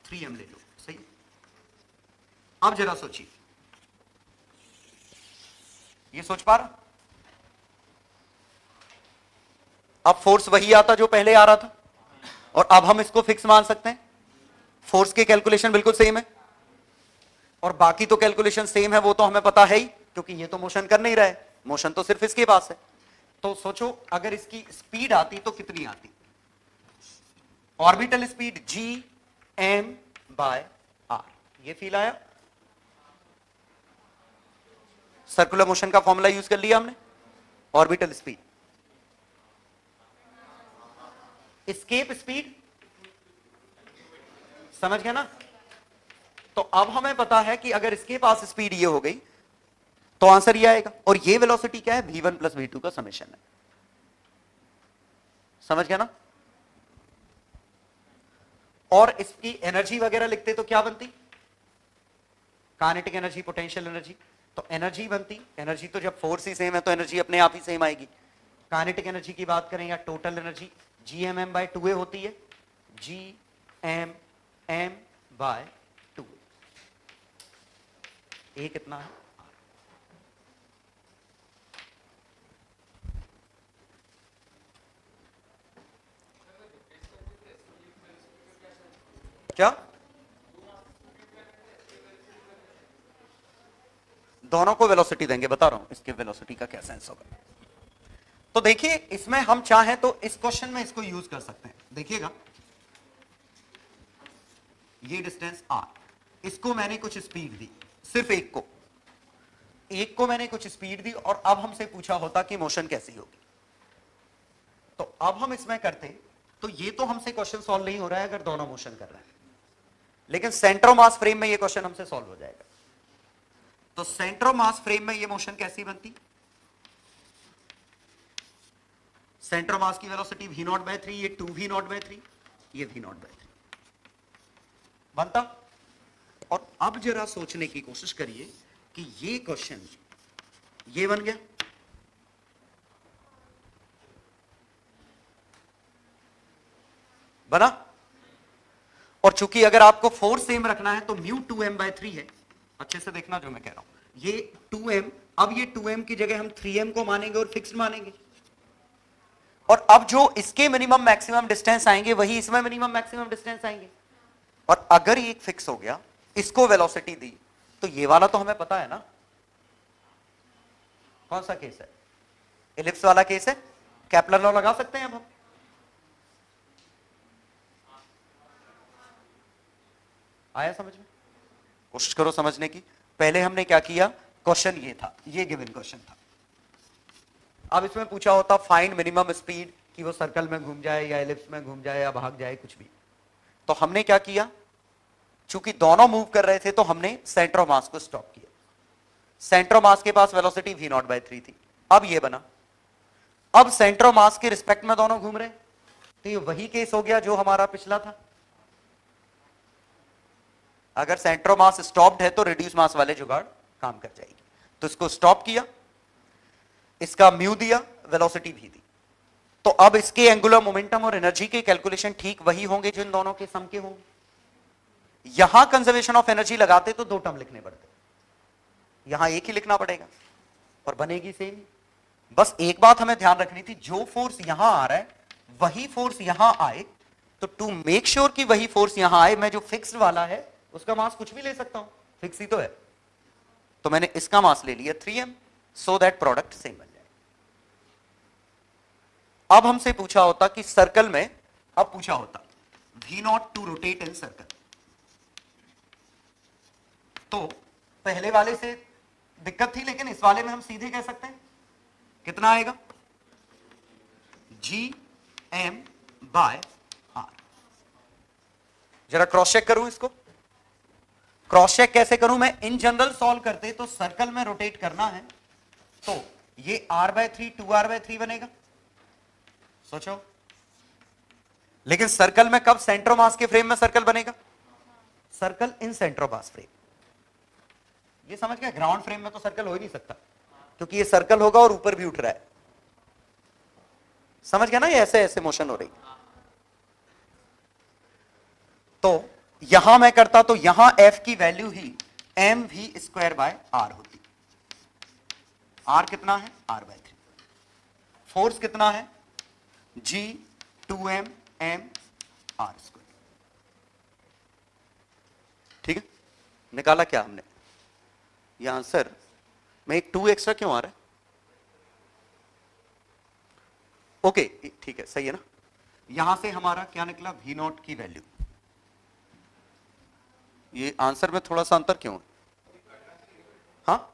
Speaker 1: 3m ले लो, सही। अब जरा सोचिए, ये सोच पा रहा? अब फोर्स वही आता जो पहले आ रहा था, और अब हम इसको फिक्स मान सकते हैं। फोर्स के कैलकुलेशन बिल्कुल सेम है, और बाकी तो कैलकुलेशन सेम है, वो तो हमें पता है ही, क्योंकि ये तो मोशन कर नहीं रहा है, मोशन तो सिर्फ इसके पास है। तो सोचो अगर इसकी स्पीड आती तो कितनी आती? Orbital speed Gm/r। ये फील आया? सर्कुलर मोशन का फॉर्मूला यूज कर लिया हमने। ऑर्बिटल स्पीड, एस्केप स्पीड, समझ गया ना? तो अब हमें पता है कि अगर इसके पास स्पीड ये हो गई तो आंसर ये आएगा, और ये वेलोसिटी क्या है? v1 प्लस v2 का समेशन है। समझ गया ना? और इसकी एनर्जी वगैरह लिखते तो क्या बनती? Kinetic energy, potential energy. तो एनर्जी बनती, एनर्जी तो जब फोर्स ही सेम है तो एनर्जी अपने आप ही सेम आएगी। काइनेटिक एनर्जी की बात करें या टोटल एनर्जी, Gmm/2a होती है, Gmm/2a। ए कितना है? क्या? दोनों को वेलोसिटी देंगे, बता रहा हूं इसके वेलोसिटी का क्या सेंस होगा। तो देखिए इसमें हम चाहें तो इस क्वेश्चन में इसको यूज कर सकते हैं। देखिएगा, ये डिस्टेंस r, इसको मैंने कुछ स्पीड दी, सिर्फ एक को मैंने कुछ स्पीड दी, और अब हमसे पूछा होता कि मोशन कैसी होगी। तो अब हम इसमें करते, तो ये तो हमसे क्वेश्चन सॉल्व नहीं हो रहा है अगर दोनों मोशन कर रहे हैं, लेकिन सेंटर ऑफ मास फ्रेम में ये क्वेश्चन हमसे सॉल्व हो जाएगा। तो सेंटर ऑफ मास फ्रेम में ये मोशन कैसी बनती? सेंटर ऑफ मास की वेलोसिटी v0/3, ये 2v0/3, ये v0/3 बनता। और अब जरा सोचने की कोशिश करिए कि ये क्वेश्चन ये बन गया, बना। और चूंकि अगर आपको फोर्स सेम रखना है तो μ2m/3 है। अच्छे से देखना जो मैं कह रहा हूं, ये 2m, अब ये 2m की जगह हम 3m को मानेंगे और फिक्स्ड मानेंगे। और अब जो इसके मिनिमम मैक्सिमम डिस्टेंस आएंगे वही इसमें मिनिमम मैक्सिमम डिस्टेंस आएंगे। और अगर ये फिक्स हो गया, इसको वेलोसिटी दी, तो ये वाला तो हमें पता है ना कौन सा केस है? इलिप्स वाला केस है। केपलर लॉ लगा सकते हैं अब हम। आया समझ में? कोशिश करो समझने की। पहले हमने क्या किया, क्वेश्चन ये था, ये गिवन क्वेश्चन था। अब इसमें पूछा होता फाइंड मिनिमम स्पीड, कि वो सर्कल में घूम जाए या एलिप्स में घूम जाए या भाग जाए, कुछ भी। तो हमने क्या किया, चूंकि दोनों मूव कर रहे थे तो हमने सेंटर ऑफ मास को स्टॉप किया। सेंटर ऑफ मास के पास वेलोसिटी v0/3 थी। अब ये बना, अब सेंटर ऑफ मास के रिस्पेक्ट में दोनों घूम रहे, तो ये वही केस हो गया जो हमारा पिछला था। अगर सेंटर ऑफ मास स्टॉप्ड है तो रिड्यूस मास वाले जुगाड़ काम कर जाएगी। तो इसको स्टॉप किया, इसका म्यू दिया, वेलोसिटी भी दी। तो अब इसके एंगुलर मोमेंटम और एनर्जी के कैलकुलेशन ठीक वही होंगे जो इन दोनों के सम के होंगे। यहां कंजर्वेशन ऑफ एनर्जी लगाते तो दो टर्म लिखने पड़ते, यहां एक ही लिखना पड़ेगा और बनेगी सेम। बस एक बात हमें ध्यान रखनी थी, जो फोर्स यहां आ रहा है वही फोर्स यहां आए। तो टू मेक श्योर कि वही फोर्स यहां आए, मैं जो फिक्स्ड वाला है उसका मास कुछ भी ले सकता हूं, फिक्स ही तो है। तो मैंने इसका मास ले लिया 3m, so that product same बन जाए। अब हमसे पूछा होता कि सर्कल में, अब पूछा होता v0 to rotate in circle, तो पहले वाले से दिक्कत थी, लेकिन इस वाले में हम सीधे कह सकते हैं कितना आएगा, Gm/r। जरा क्रॉस चेक करूं इसको। क्रॉस चेक कैसे करूं मैं? इन जनरल सॉल्व करते तो सर्कल में रोटेट करना है, तो ये r/3 2r/3 बनेगा, सोचो। लेकिन सर्कल में कब सेंटर ऑफ मास के फ्रेम में सर्कल बनेगा? Circle in centre of mass frame. ये समझ गया? ग्राउंड फ्रेम में तो सर्कल हो ही नहीं सकता, क्योंकि ये सर्कल होगा और ऊपर भी उठ रहा है। समझ गया ना, ये ऐसे ऐसे मोशन हो रही। तो यहां मैं करता तो यहां F की वैल्यू ही mv² r होती। R कितना है, r/3। फोर्स कितना है, G2m m r²। ठीक है, निकाला क्या हमने ये आंसर में, एक 2 एक्स्ट्रा क्यों आ रहा है? ओके ठीक है, सही है ना। यहां से हमारा क्या निकला, V0 की वैल्यू। ये आंसर में थोड़ा सा अंतर क्यों है? हाँ,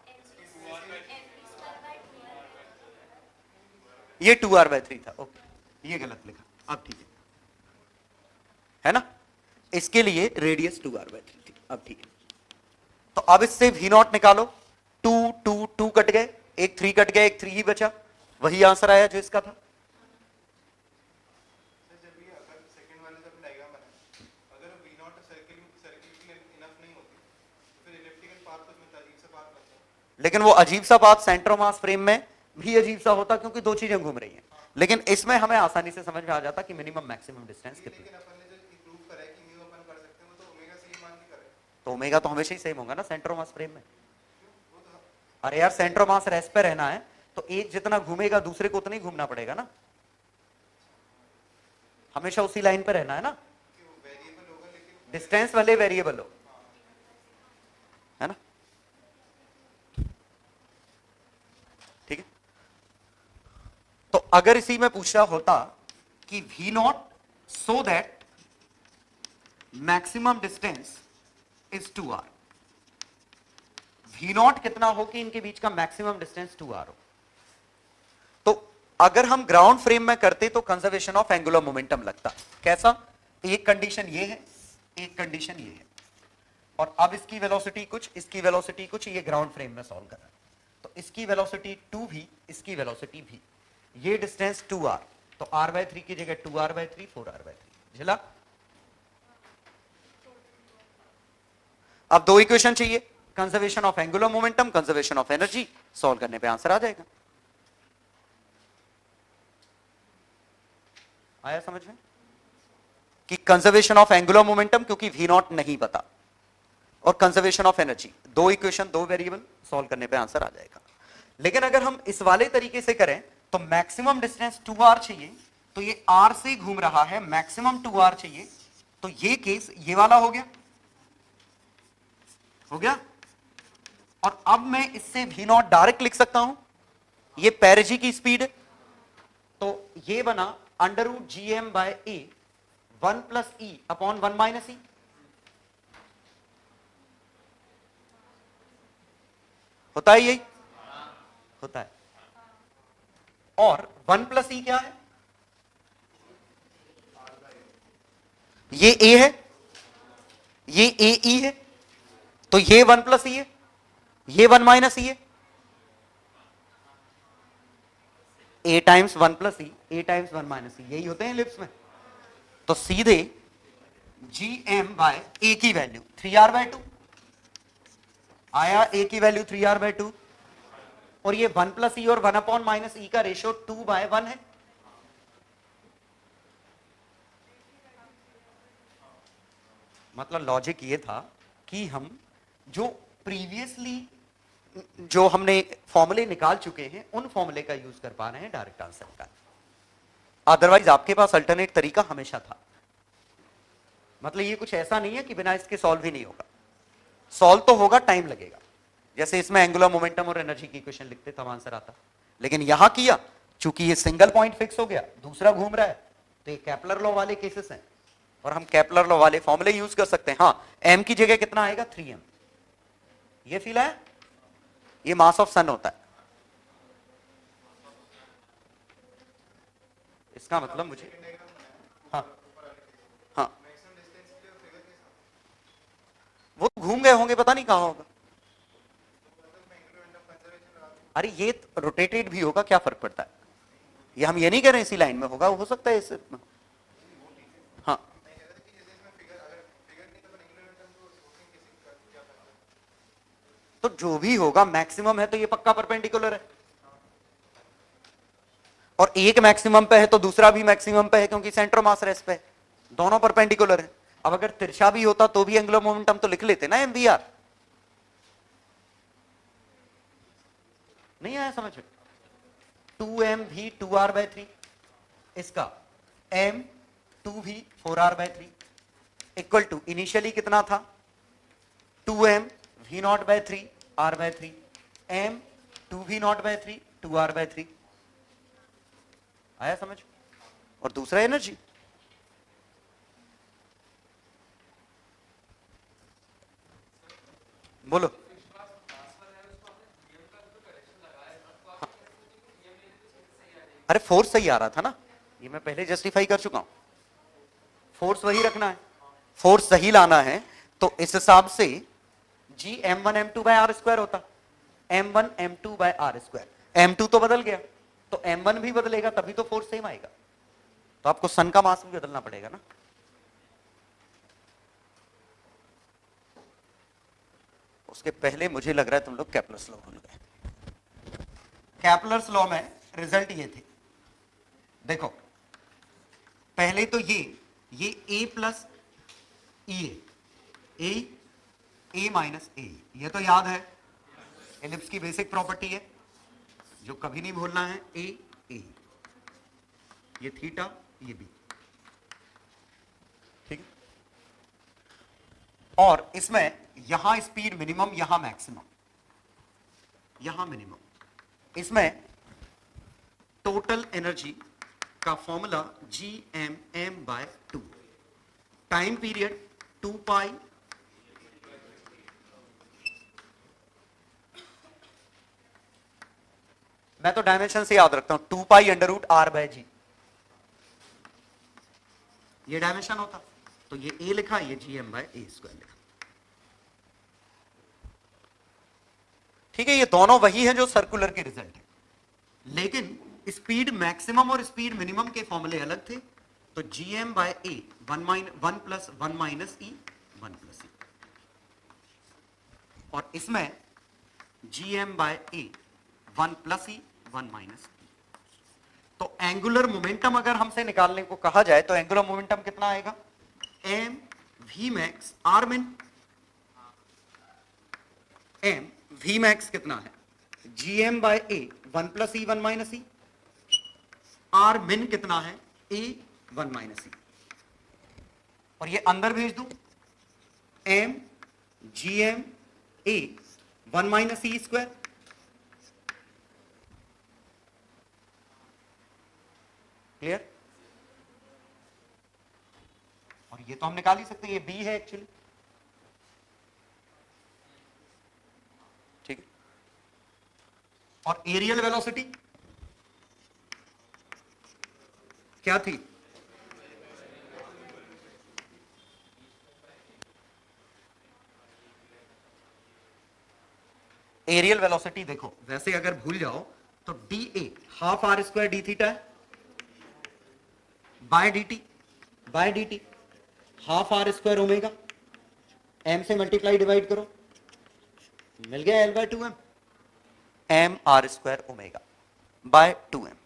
Speaker 1: ये 2r/3 था। ओके, ये गलत लिखा, अब ठीक है ना। इसके लिए रेडियस 2r/3 थी, अब ठीक है। तो अब इससे V0 निकालो, 2 2 2 कट गए, एक 3 कट गया, एक 3 ही बचा, वही आंसर आया जो इसका था। लेकिन वो अजीब सा बात सेंटर मास फ्रेम में भी अजीब सा होता, क्योंकि दो चीजें घूम रही हैं। लेकिन इसमें हमें आसानी से समझ में आ जाता कि मिनिमम मैक्सिमम डिस्टेंस कितनी। तो ओमेगा तो हमेशा ही सेम होगा ना सेंटर मास फ्रेम में। अरे यार, सेंटर मास रेस्ट पे रहना है तो एक जितना घूमेगा दूसरे को उतना ही घूमना पड़ेगा ना, हमेशा उसी लाइन पे रहना है ना। डिस्टेंस भले वेरिएबल हो, है ना। ठीक है, तो अगर इसी में पूछा होता कि V0 so that maximum distance is 2r, V0 कितना हो कि इनके बीच का मैक्सिमम डिस्टेंस 2r हो, तो अगर हम ग्राउंड फ्रेम में करते तो कंजर्वेशन ऑफ एंगुलर मोमेंटम लगता। कैसा, एक कंडीशन ये है, एक कंडीशन ये है, और अब इसकी वेलोसिटी कुछ, इसकी वेलोसिटी कुछ, ये ग्राउंड फ्रेम में सॉल्व कर रहा है। तो इसकी वेलोसिटी 2v, इसकी वेलोसिटी v, ये डिस्टेंस 2r, तो r/3 की जगह 2r/3 4r/3 झिला। अब दो इक्वेशन चाहिए, conservation of angular momentum, conservation of energy, solve करने पे आंसर आ जाएगा। आया समझ में कि कंजर्वेशन ऑफ एंगुलर मोमेंटम क्योंकि V0 नहीं पता, और कंजर्वेशन ऑफ एनर्जी, दो इक्वेशन दो वेरिएबल, सॉल्व करने पे आंसर आ जाएगा। लेकिन अगर हम इस वाले तरीके से करें तो मैक्सिमम डिस्टेंस 2r चाहिए, तो ये r से घूम रहा है, मैक्सिमम 2r चाहिए, तो ये केस ये वाला हो गया, हो गया। और अब मैं इससे V0 डायरेक्ट लिख सकता हूं, ये पेरेजी की स्पीड है, तो ये बना √gm/a 1 + e अपॉन 1 - e। होता है यही, होता है। और 1 + e क्या है, ये a है, ये a e है, तो ये 1 + e है, ये 1 - e है। a times 1 + e, a times 1 - e, यही होते हैं एलिप्स में। तो सीधे gm/a की वैल्यू 3r/2 आया, a की वैल्यू 3r/2, और ये 1 + e और 1 - e का रेशियो 2/1 है। मतलब लॉजिक ये था कि हम जो प्रीवियसली जो हमने फॉर्मूले निकाल चुके हैं उन फॉर्मूले का यूज कर पा रहे हैं डायरेक्ट आंसर का, अदरवाइज आपके पास अल्टरनेट तरीका हमेशा था। मतलब ये कुछ ऐसा नहीं है कि बिना इसके सॉल्व ही नहीं होगा, सॉल्व तो होगा, टाइम लगेगा। जैसे इसमें एंगुलर मोमेंटम और एनर्जी की इक्वेशन लिखते तब आंसर आता, लेकिन यहां किया चूंकि ये सिंगल पॉइंट फिक्स हो गया, दूसरा घूम रहा है, तो ये केपलर लॉ वाले केसेस हैं, और हम केपलर लॉ वाले फॉर्मूले यूज कर सकते हैं। हाँ, m की जगह कितना आएगा, 3m। ये फील है, ये मास ऑफ सन होता है। इसका मतलब मुझे, हाँ हाँ, वो घूम गए होंगे, पता नहीं कहां होगा। अरे ये रोटेटेड भी होगा, क्या फर्क पड़ता है, ये हम ये नहीं कह रहे इसी लाइन में होगा, हो सकता है इस, हाँ। तो जो भी होगा मैक्सिमम है, तो ये पक्का परपेंडिकुलर है, और एक मैक्सिमम पे है तो दूसरा भी मैक्सिमम पे है, क्योंकि सेंटर ऑफ मास रेस्ट पे है, दोनों परपेंडिकुलर है। अब अगर तिरछा भी होता तो भी एंगुलर मोमेंटम तो लिख लेते ना एमवीआर। नहीं आया समझ में? 2mv 2r/3, इसका m2v 4r/3 equal to initially कितना था 2m v0/3 r/3 m 2v0/3 2r/3। आया समझ? और दूसरा एनर्जी, बोलो। अरे फोर्स सही आ रहा था ना, ये मैं पहले जस्टिफाई कर चुका हूं। फोर्स वही रखना है, फोर्स सही लाना है, तो इस हिसाब से जी m1m2/r² होता, m1m2/r²। m2 तो बदल गया, तो m1 भी बदलेगा, तभी तो फोर्स सेम आएगा। तो आपको सन का मास भी बदलना पड़ेगा ना। उसके पहले मुझे लग रहा है तुम लोग केपलर्स लॉ भूल गए। केपलर्स लॉ में रिजल्ट ये थे, देखो पहले तो ये a plus E A minus A, ये तो याद है, एलिप्स की बेसिक प्रॉपर्टी है जो कभी नहीं भूलना है। ए ये थीटा ये बी, ठीक है। और इसमें यहां स्पीड मिनिमम, यहां मैक्सिमम, यहां मिनिमम। इसमें टोटल एनर्जी का फॉर्मूला gmm/2, टाइम पीरियड 2 पाई मैं तो डायमेंशन से याद रखता हूं 2 पाई √r/g, ये डायमेंशन होता, तो ये a लिखा, ये gm/a² लिखा, ठीक है। ये दोनों वही हैं जो सर्कुलर के रिजल्ट है, लेकिन स्पीड मैक्सिमम और स्पीड मिनिमम के फॉर्मूले अलग थे। तो gm/a 1 प्लस 1 माइनस ई 1 प्लस ई, और इसमें gm/a 1 प्लस ई 1 माइनस ई। तो एंगुलर मोमेंटम अगर हमसे निकालने को कहा जाए तो एंगुलर मोमेंटम कितना आएगा, m v max r min, m v max कितना है gm/a 1 प्लस ई 1 माइनस ई, r min कितना है a 1 माइनस ई, और ये अंदर भेज दूं m gm/a 1 minus E square, clear. और ये तो हम निकाल ही सकते हैं, ये b है एक्चुअली, ठीक है। और एरियल वेलोसिटी क्या थी, एरियल वेलोसिटी देखो, वैसे अगर भूल जाओ तो dA half r² d theta है, by dt half r² omega, m से मल्टीप्लाई डिवाइड करो, मिल गया L/2m, m r² omega by 2m।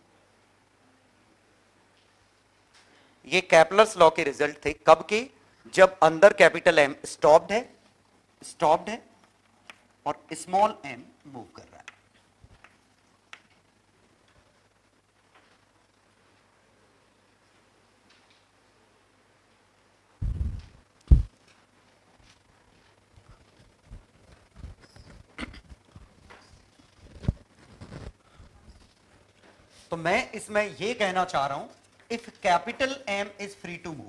Speaker 1: ये केपलर्स लॉ के रिजल्ट थे, कब के, जब अंदर कैपिटल M स्टॉप्ड है और स्मॉल m मूव कर रहा है। तो मैं इसमें यह कहना चाह रहा हूं, if capital M is free to move,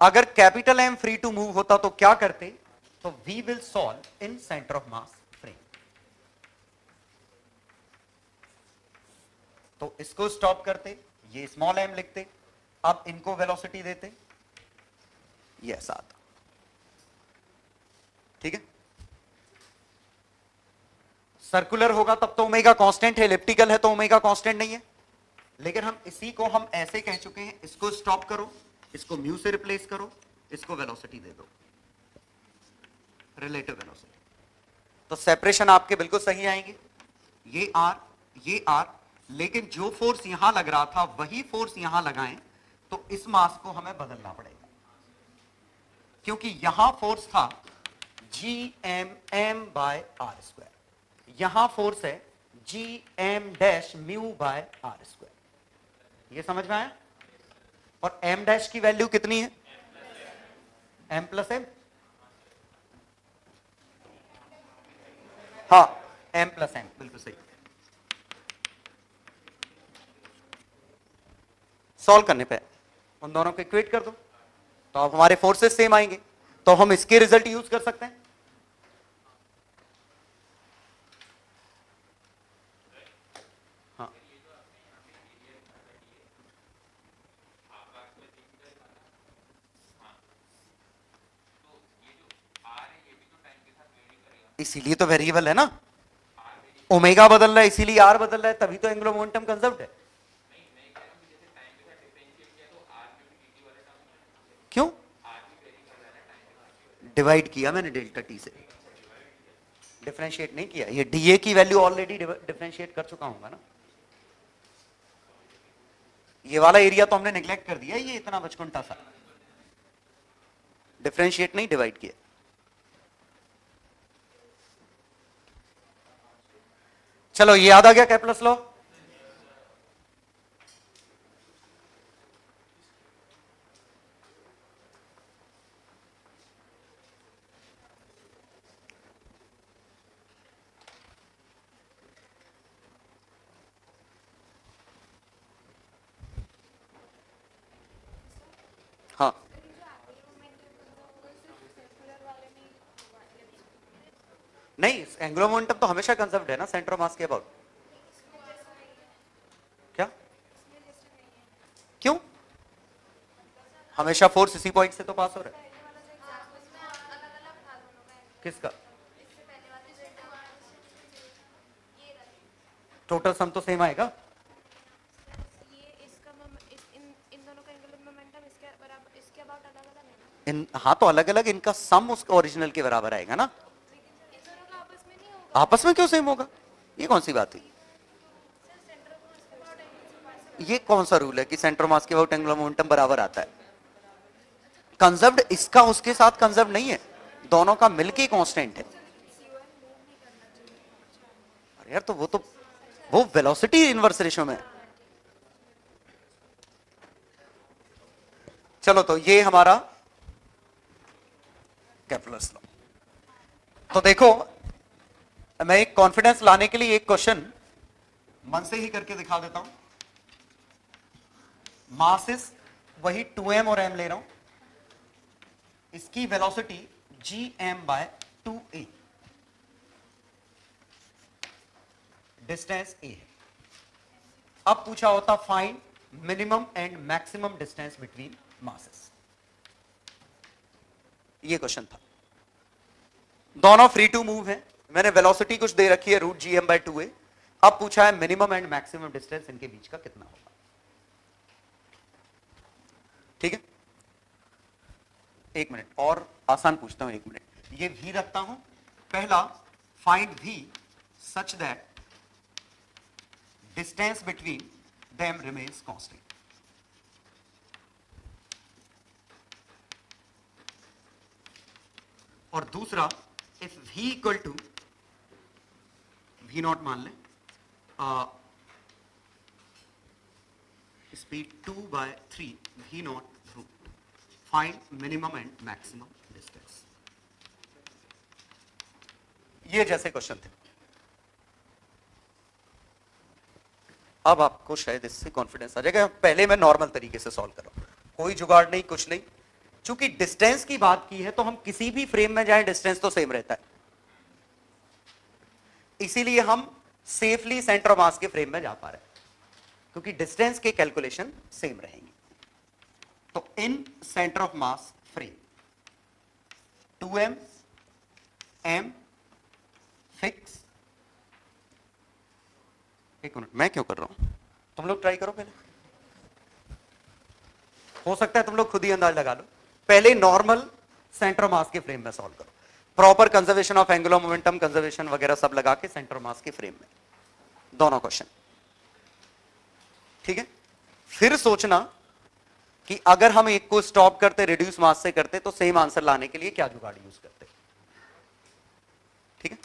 Speaker 1: अगर capital M free to move होता तो क्या करते, तो we will solve in centre of mass frame. तो इसको स्टॉप करते, ये स्मॉल m लिखते, अब इनको वेलोसिटी देते, ये ऐसा आता, ठीक है। सर्कुलर होगा तब तो ओमेगा कांस्टेंट है, एलिप्टिकल है तो ओमेगा कांस्टेंट नहीं है। लेकिन हम इसी को हम ऐसे कह चुके हैं, इसको स्टॉप करो, इसको म्यू से रिप्लेस करो, इसको वेलोसिटी दे दो, रिलेटिव वेलोसिटी, तो सेपरेशन आपके बिल्कुल सही आएंगे। ये आर, ये आर, लेकिन जो फोर्स यहां लग रहा था वही फोर्स यहां लगाएं तो इस मास को हमें बदलना पड़ेगा, क्योंकि यहां फोर्स था G M M by R square, यहां फोर्स है G M dash mu by R square. ये समझ में आया? और एम डैश की वैल्यू कितनी है? एम प्लस एम, हाँ एम प्लस एम, बिल्कुल सही। सॉल्व करने पे उन दोनों को इक्वेट कर दो तो अब हमारे फोर्सेस सेम आएंगे, तो हम इसके रिजल्ट यूज कर सकते हैं। हाँ, इसीलिए तो वेरिएबल है ना, ओमेगा बदल रहा है इसीलिए आर बदल रहा है, तभी तो एंगुलर मोमेंटम कंजर्व्ड है। क्यों? डिवाइड किया मैंने डेल्टा टी से, डिफरेंशिएट नहीं किया। ये डीए की वैल्यू ऑलरेडी डिफरेंशिएट कर चुका हूं ना। ये वाला एरिया तो हमने नेग्लेक्ट कर दिया, ये इतना बचकुंठा सा, डिफरेंशिएट नहीं डिवाइड किया। चलो ये याद आ गया कैपलस लॉ। हाँ, नहीं एंगुलर मोमेंटम तो हमेशा कंजर्व्ड है ना सेंटर ऑफ मास के अबाउट। क्या? क्यों? हमेशा फोर्स इसी पॉइंट से तो पास हो रहा है। किसका? टोटल सम तो सेम आएगा। हाँ तो अलग अलग, इनका सम उसका ओरिजिनल के बराबर आएगा ना। आपस में क्यों सेम होगा? ये कौन सी बात हुई? ये कौन सा रूल है कि सेंटर मास के अबाउट एंगुलर मोमेंटम बराबर आता है? कंजर्व्ड इसका उसके साथ कंजर्व्ड नहीं है, दोनों का मिलके कांस्टेंट है। अरे यार तो वो वेलोसिटी इनवर्स रेशियो में। चलो तो ये हमारा कैपलस लॉ। तो देखो मैं एक कॉन्फिडेंस लाने के लिए एक क्वेश्चन मन से ही करके दिखा देता हूं। मासेस वही 2m और m ले रहा हूं, इसकी velocity gm by 2a, distance a है। अब पूछा होता find minimum and maximum distance between masses, ये क्वेश्चन था। दोनों फ्री टू मूव है, मैंने वेलोसिटी कुछ दे रखी है root G M bye 2a। अब पूछा है मिनिमम एंड मैक्सिमम डिस्टेंस इनके बीच का कितना होगा। ठीक है, एक मिनट और आसान पूछता हूं, एक मिनट। ये v रखता हूं, पहला find v such that distance between them remains constant. और दूसरा if v equal to v naught मान लें, speed 2/3 v naught root, find minimum and maximum distance. ये जैसे क्वेश्चन थे। अब आपको शायद इससे कॉन्फिडेंस आ जाएगा। पहले मैं नॉर्मल तरीके से सॉल्व कर रहा हूं, कोई जुगाड़ नहीं कुछ नहीं। चूंकि डिस्टेंस की बात की है तो हम किसी भी फ्रेम में जाएं डिस्टेंस तो सेम रहता है, इसीलिए हम सेफली सेंटर ऑफ मास के फ्रेम में जा पा रहे हैं, क्योंकि डिस्टेंस के कैलकुलेशन सेम रहेंगे। तो in centre of mass frame 2m m फिक्स। एक मिनट, मैं क्यों कर रहा हूं, तुम लोग ट्राई करो पहले, हो सकता है तुम लोग खुद ही अंदाज लगा लो। पहले नॉर्मल सेंटर ऑफ मास के फ्रेम में सॉल्व करो, proper conservation of angular momentum, conservation वगैरह सब लगा के सेंटर ऑफ मास के फ्रेम में। दोनों क्वेश्चन, ठीक है। फिर सोचना कि अगर हम एक को स्टॉप करते, रिड्यूस मास से करते, तो सेम आंसर लाने के लिए क्या जुगाड़ यूज करते, ठीक है।